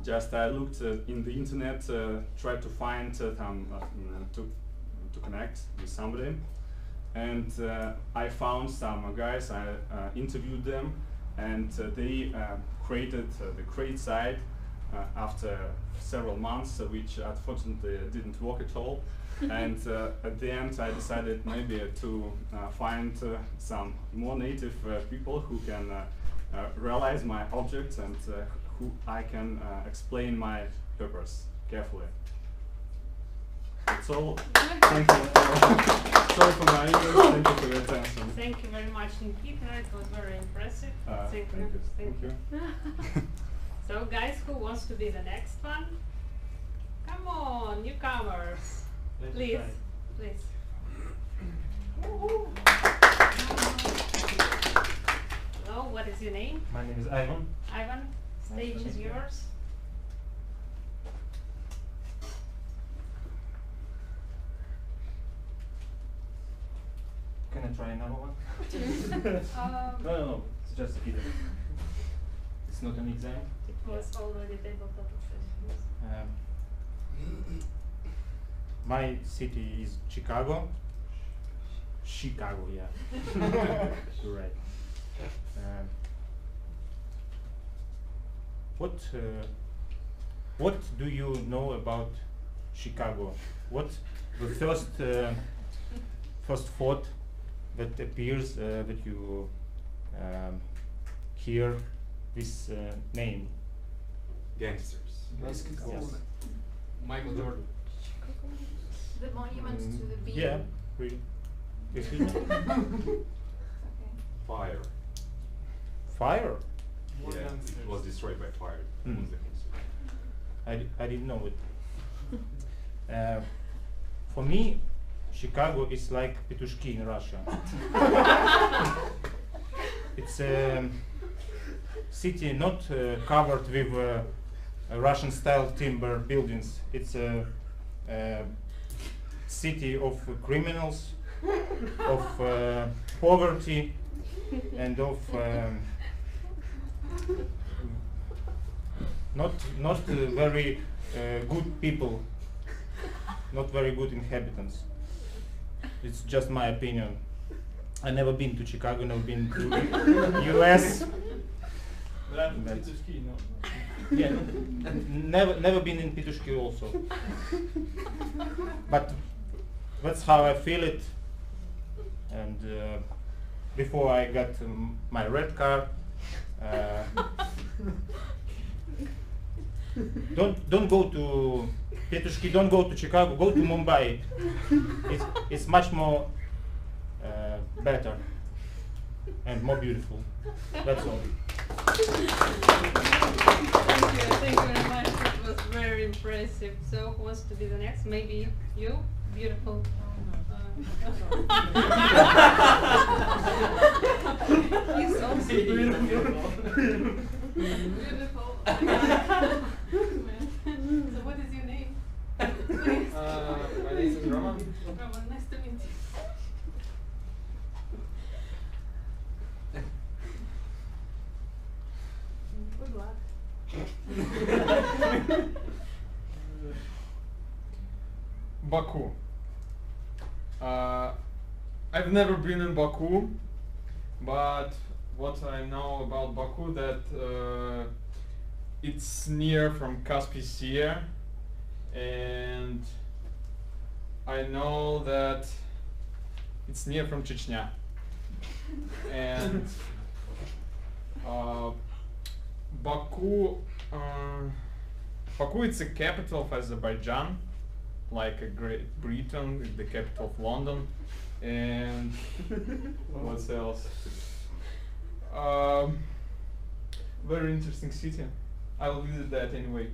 Just I looked in the internet, tried to find some to connect with somebody, and I found some guys. I interviewed them, and they created the great site after several months, which unfortunately didn't work at all. And at the end I decided maybe to find some more native people who can realize my objects and who I can explain my purpose carefully. That's all. Thank you. Sorry for my English. Thank you for your attention. Thank you very much, Nikita. It was very impressive. Thank you. Thank you. So, guys, who wants to be the next one? Come on, newcomers. Please, please. Hello, what is your name? My name is Ivan. Ivan, stage is yours. Can I try another one? No, it's just a kid. It's not an exam. It was already tabletop exercise. My city is Chicago. Chicago, yeah. You're right. What do you know about Chicago? What the first thought that appears that you hear this name? Gangsters. Yes. Michael Jordan. The monument to the bean. Yeah. Really. Excuse me? Fire. Fire? Yeah, it was destroyed by fire. Hmm. Was the history. I didn't know it. For me, Chicago is like Petushki in Russia. It's a city not covered with Russian-style timber buildings. It's a city of criminals, of poverty, and of not very good people, not very good inhabitants. It's just my opinion. I never been to Chicago, never been to US. Yeah, never been in Petushki also. But That's how I feel it. And before I got my red car, don't go to Petushki, don't go to Chicago, go to Mumbai. It's much more better and more beautiful. That's all. Thank you very much. It was very impressive. So who wants to be the next? Maybe you? Beautiful. He's also beautiful. Beautiful. So what is your name? Please. My name is Roman. Roman, nice to meet you. Good luck. Baku. I've never been in Baku, but what I know about Baku that it's near from Caspian Sea, and I know that it's near from Chechnya, and Baku. Baku is the capital of Azerbaijan, like a Great Britain, the capital of London, and what else? Very interesting city. I will visit that anyway.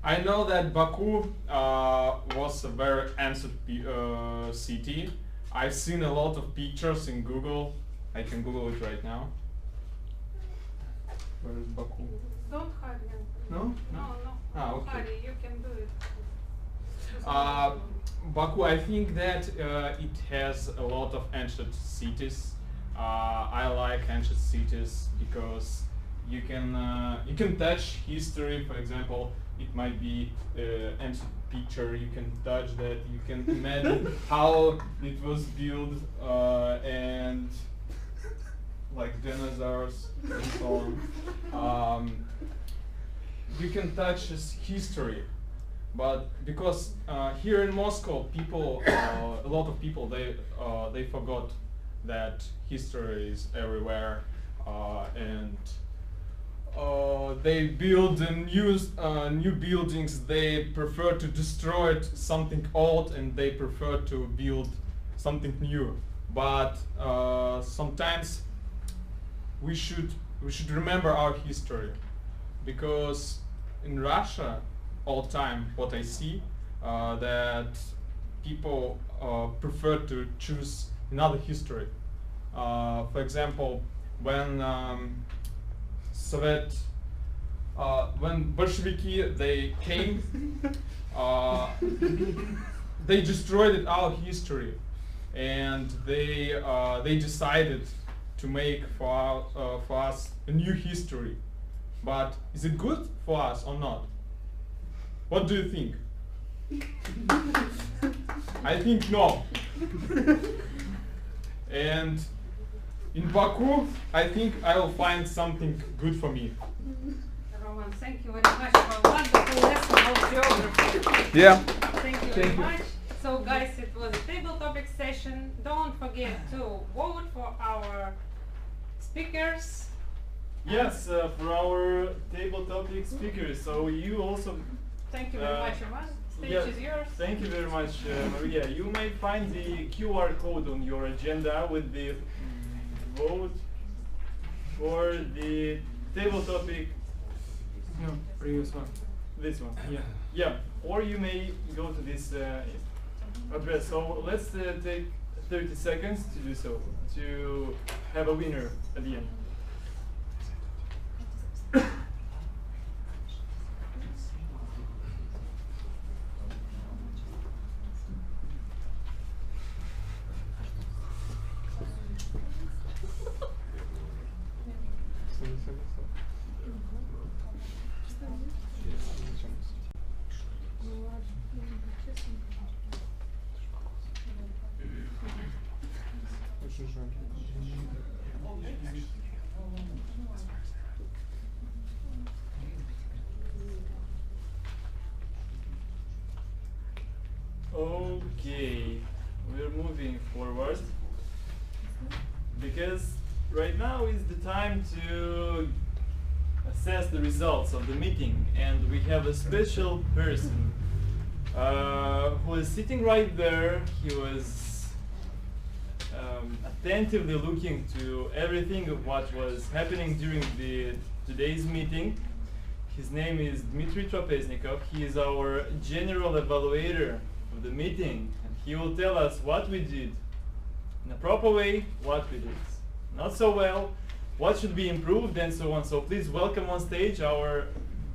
I know that Baku was a very ancient city. I've seen a lot of pictures in Google. I can Google it right now. Where is Baku? Don't hurry. No? No. Ah, okay. Hurry, you can do it. Baku, I think that it has a lot of ancient cities. I like ancient cities because you can touch history. For example, it might be ancient picture. You can touch that. You can imagine how it was built and like dinosaurs and so on. You can touch his history, but because here in Moscow, people, a lot of people, they forgot that history is everywhere, and they build new buildings. They prefer to destroy something old, and they prefer to build something new. But sometimes we should remember our history, because in Russia all time what I see that people prefer to choose another history. For example, when when Bolsheviki they came, they destroyed our history, and they decided to make for us a new history. But is it good for us or not? What do you think? I think no. And in Baku, I think I will find something good for me. Roman, thank you very much for a wonderful lesson of geography. Yeah. Thank you very much. So guys, it was a table topic session. Don't forget to vote for our speakers. Yes, for our table topic speakers. So you also. Thank you very much, Roman. Stage is yours. Thank you very much, Maria. You may find the QR code on your agenda with the vote for the table topic. No, previous one. This one. Yeah. Yeah. Or you may go to this address. So let's take 30 seconds to do so, to have a winner at the end. Okay, we're moving forward because right now is the time to assess the results of the meeting, and we have a special person who is sitting right there. He was attentively looking to everything of what was happening during today's meeting. His name is Dmitry Trapeznikov. He is our general evaluator of the meeting, and he will tell us what we did in a proper way, what we did not so well, what should be improved, and so on. So please welcome on stage our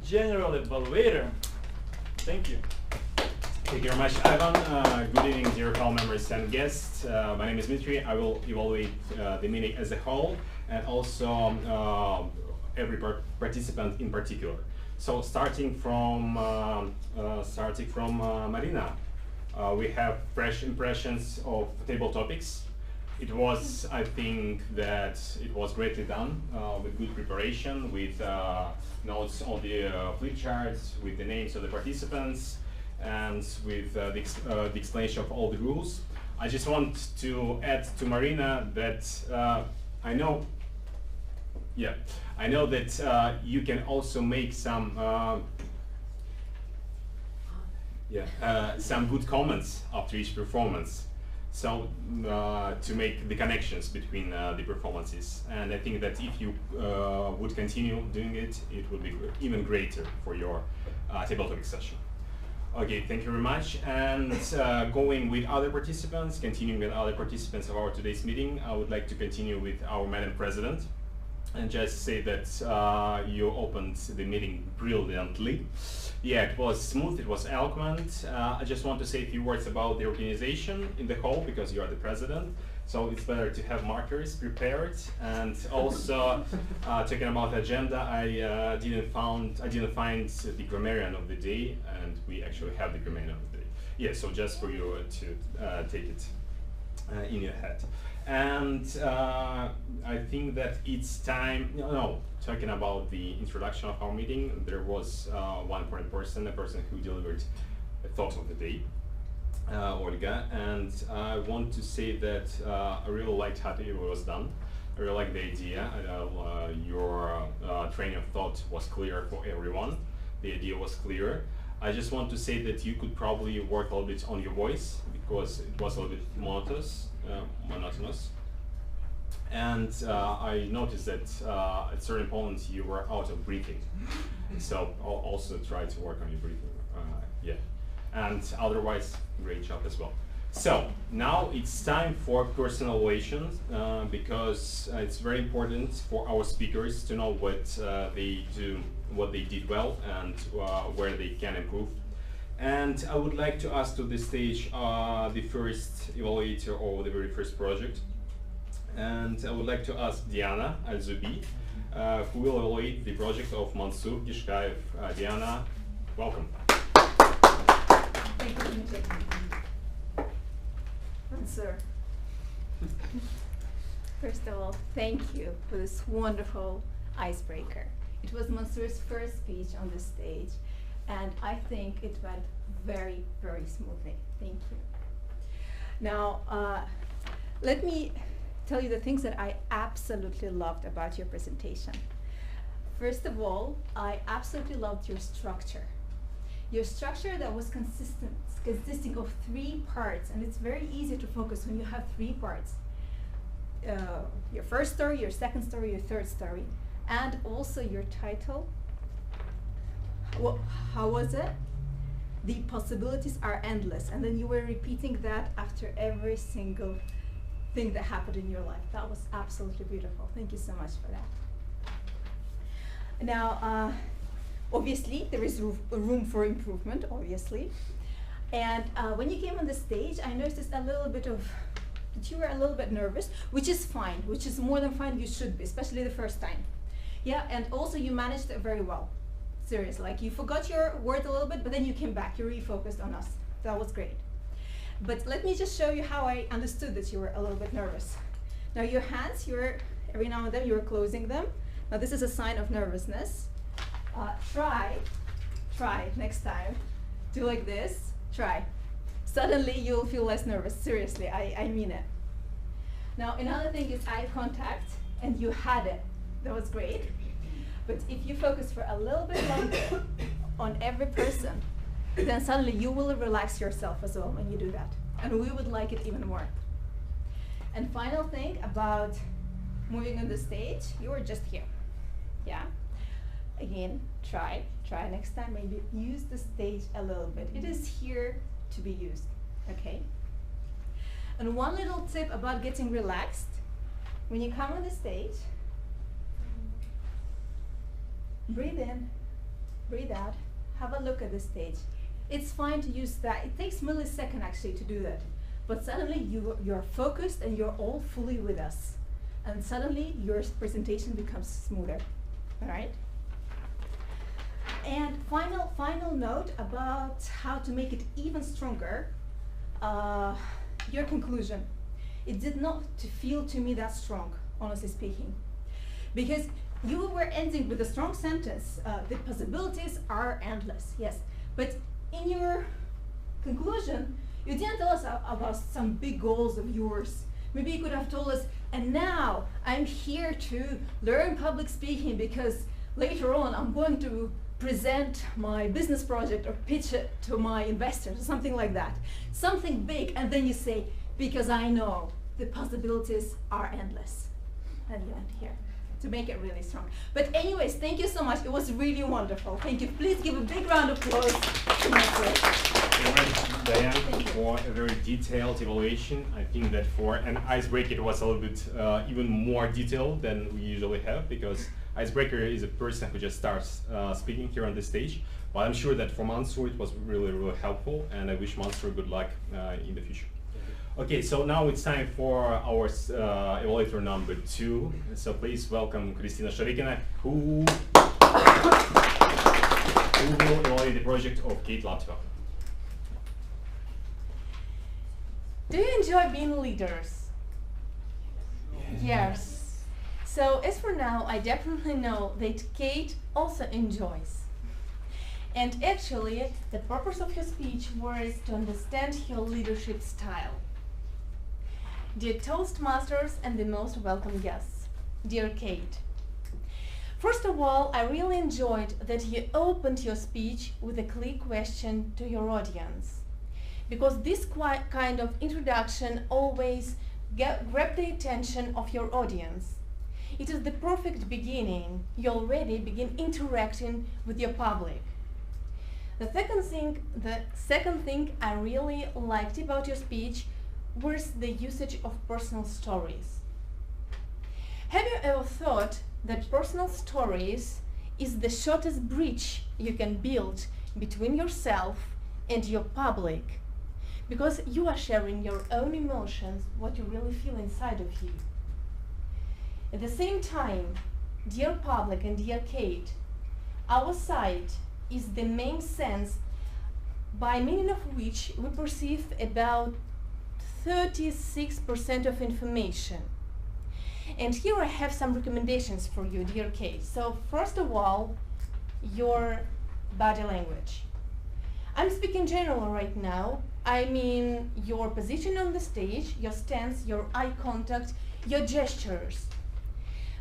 general evaluator. Thank you. Thank you very much, Ivan. Good evening, dear call members and guests. My name is Dmitry. I will evaluate the meeting as a whole and also every participant in particular. So starting from Marina, we have fresh impressions of table topics. It was, I think, that it was greatly done with good preparation, with notes on the flip charts, with the names of the participants, and with the explanation of all the rules. I just want to add to Marina that I know that you can also make some good comments after each performance. So to make the connections between the performances, and I think that if you would continue doing it, it would be even greater for your table topic session. Okay, thank you very much. And going with other participants, continuing with other participants of our today's meeting, I would like to continue with our Madam President and just say that you opened the meeting brilliantly. Yeah, it was smooth, it was eloquent. I just want to say a few words about the organization in the whole, because you are the president. So it's better to have markers prepared. And also, talking about the agenda, I didn't find the grammarian of the day, and we actually have the grammarian of the day. Yeah, so just for you to take it in your head. And I think that it's time. Talking about the introduction of our meeting, there was one important person, a person who delivered a thought of the day, Olga, and I want to say that I really liked how it was done. I really like the idea. Your train of thought was clear for everyone. The idea was clear. I just want to say that you could probably work a little bit on your voice, because it was a little bit monotonous. And I noticed that at certain points you were out of breathing. So I'll also try to work on your breathing. Yeah. And otherwise, great job as well. So now it's time for personal evaluations, because it's very important for our speakers to know what they do, what they did well, and where they can improve. And I would like to ask to the stage the first evaluator of the very first project. And I would like to ask Diana Alzubi, who will evaluate the project of Mansur Gishkaev. Diana, welcome. Thank you, Dmitry. Mansur. First of all, thank you for this wonderful icebreaker. It was Mansur's first speech on the stage, and I think it went very, very smoothly. Thank you. Now, let me tell you the things that I absolutely loved about your presentation. First of all, I absolutely loved your structure. Your structure that was consisting of 3 parts, and it's very easy to focus when you have 3 parts. Your first story, your second story, your third story, and also your title. How was it? The possibilities are endless, and then you were repeating that after every single thing that happened in your life. That was absolutely beautiful. Thank you so much for that. Now, obviously, there is room for improvement, obviously. And when you came on the stage, I noticed a little bit of, that you were a little bit nervous, which is fine, which is more than fine. You should be, especially the first time. Yeah, and also you managed it very well. Seriously, like you forgot your words a little bit, but then you came back, you refocused on us. That was great. But let me just show you how I understood that you were a little bit nervous. Now your hands, every now and then you're closing them. Now this is a sign of nervousness. Try next time, do like this, try. suddenly you'll feel less nervous. Seriously, I mean it. Now, another thing is eye contact, and you had it. That was great. But if you focus for a little bit longer on every person, then suddenly you will relax yourself as well when you do that. And we would like it even more. And final thing about moving on the stage, you are just here. Yeah? Again, try next time, maybe use the stage a little bit. It is here to be used, okay? And one little tip about getting relaxed, when you come on the stage, breathe in, breathe out, have a look at the stage. It's fine to use that. It takes milliseconds actually to do that. But suddenly you're focused and you're all fully with us. And suddenly your presentation becomes smoother, all right? And final note about how to make it even stronger, your conclusion. It did not feel to me that strong, honestly speaking. Because you were ending with a strong sentence, the possibilities are endless, yes. But in your conclusion, you didn't tell us about some big goals of yours. Maybe you could have told us, and now I'm here to learn public speaking because later on I'm going to present my business project or pitch it to my investors or something like that. Something big, and then you say, because I know the possibilities are endless. And you end here to make it really strong. But anyways, thank you so much. It was really wonderful. Thank you. Please give a big round of applause to my friend. Diane, for a very detailed evaluation. I think that for an icebreaker it was a little bit even more detailed than we usually have, because icebreaker is a person who just starts speaking here on the stage. But I'm sure that for Mansur it was really, really helpful, and I wish Mansur good luck in the future. Okay, so now it's time for our evaluator number 2. So please welcome Kristina Sharikina, who will evaluate the project of Kate Latvia. Do you enjoy being leaders? Yes. So as for now, I definitely know that Kate also enjoys. And actually, the purpose of your speech was to understand your leadership style. Dear Toastmasters and the most welcome guests, dear Kate. First of all, I really enjoyed that you opened your speech with a clear question to your audience, because this kind of introduction always grabs the attention of your audience. It is the perfect beginning. You already begin interacting with your public. The second thing I really liked about your speech was the usage of personal stories. Have you ever thought that personal stories is the shortest bridge you can build between yourself and your public? Because you are sharing your own emotions, what you really feel inside of you. At the same time, dear public and dear Kate, our site is the main sense by meaning of which we perceive about 36% of information. And here I have some recommendations for you, dear Kate. So first of all, your body language. I'm speaking general right now. I mean your position on the stage, your stance, your eye contact, your gestures.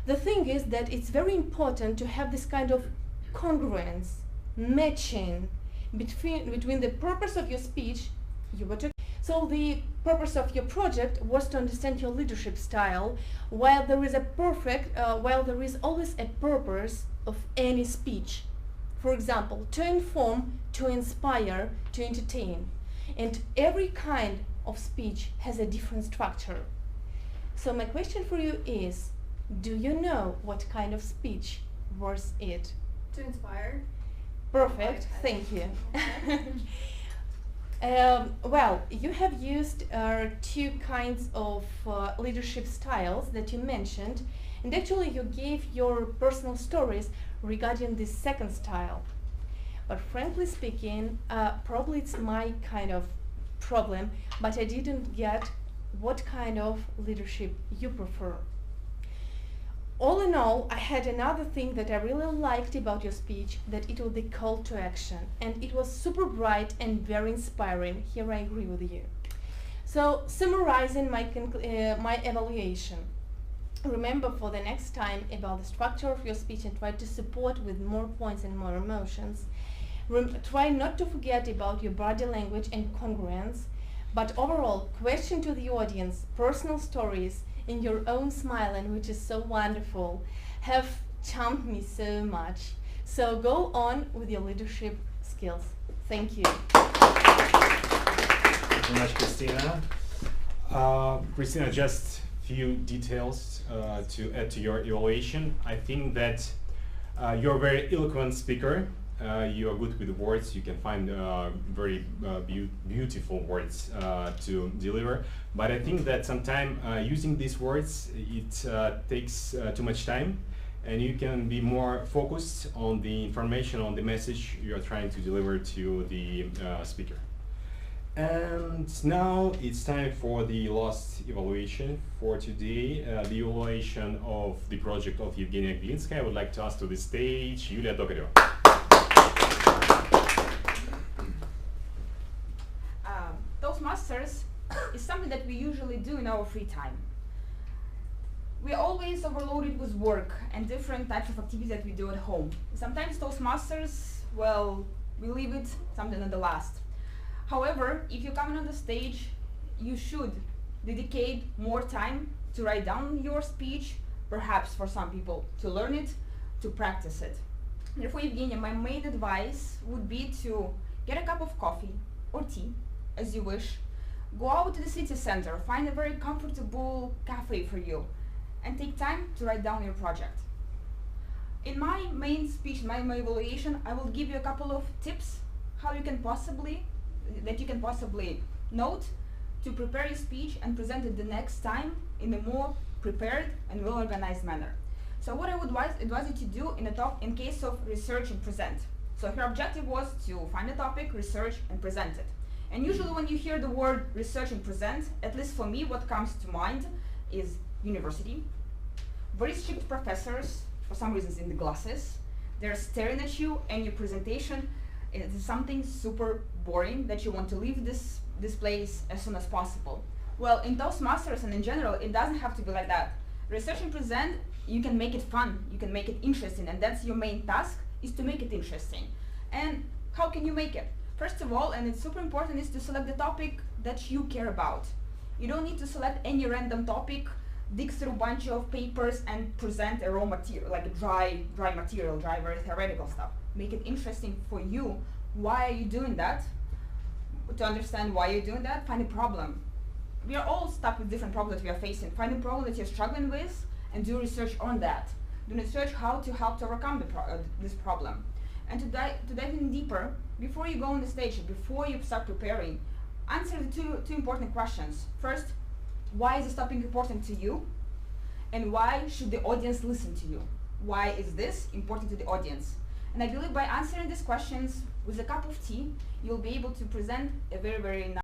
The thing is that it's very important to have this kind of congruence, matching between the purpose of your speech, so the purpose of your project was to understand your leadership style, while there is always a purpose of any speech. For example, to inform, to inspire, to entertain. And every kind of speech has a different structure. So my question for you is, do you know what kind of speech was it? To inspire. Perfect, thank you. Well, you have used 2 kinds of leadership styles that you mentioned, and actually you gave your personal stories regarding this second style. But frankly speaking, probably it's my kind of problem, but I didn't get what kind of leadership you prefer. all in all, I had another thing that I really liked about your speech, that it was the call to action, and it was super bright and very inspiring. Here I agree with you. So, summarizing my evaluation, remember for the next time about the structure of your speech and try to support with more points and more emotions. Try not to forget about your body language and congruence, but overall, question to the audience, personal stories, in your own smile, and which is so wonderful, have charmed me so much. So go on with your leadership skills. Thank you. Thank you very much, Christina. Christina, just few details to add to your evaluation. I think that you're a very eloquent speaker. You are good with words. You can find very beautiful words to deliver. But I think that sometimes using these words, it takes too much time, and you can be more focused on the information, on the message you are trying to deliver to the speaker. And now it's time for the last evaluation for today, the evaluation of the project of Evgenia Glinskaya. I would like to ask to the stage Yulia Dogareva. Toastmasters is something that we usually do in our free time. We're always overloaded with work and different types of activities that we do at home. Sometimes Toastmasters, well, we leave it something at the last. However, if you're coming on the stage, you should dedicate more time to write down your speech, perhaps for some people to learn it, to practice it. Therefore, Evgenia, my main advice would be to get a cup of coffee or tea, as you wish, go out to the city center, find a very comfortable cafe for you, and take time to write down your project. In my main speech, my evaluation, I will give you a couple of tips that you can possibly note to prepare your speech and present it the next time in a more prepared and well-organized manner. So what I would advise you to do in case of research and present. So her objective was to find a topic, research, and present it. And usually when you hear the word research and present, at least for me, what comes to mind is university. Very strict professors, for some reasons in the glasses. They're staring at you, and your presentation is something super boring that you want to leave this place as soon as possible. Well, in Toastmasters and in general, it doesn't have to be like that. Research and present, you can make it fun, you can make it interesting, and that's your main task, is to make it interesting. And how can you make it? First of all, and it's super important, is to select the topic that you care about. You don't need to select any random topic, dig through a bunch of papers and present a raw material, like a dry material, dry, very theoretical stuff. Make it interesting for you. Why are you doing that? To understand why you're doing that, find a problem. We are all stuck with different problems that we are facing. Find a problem that you're struggling with and do research on that. Do research how to help to overcome this problem. And to dive in deeper, before you go on the stage, before you start preparing, answer the two important questions. First, why is this topic important to you? And why should the audience listen to you? Why is this important to the audience? And I believe by answering these questions with a cup of tea, you'll be able to present a very, very nice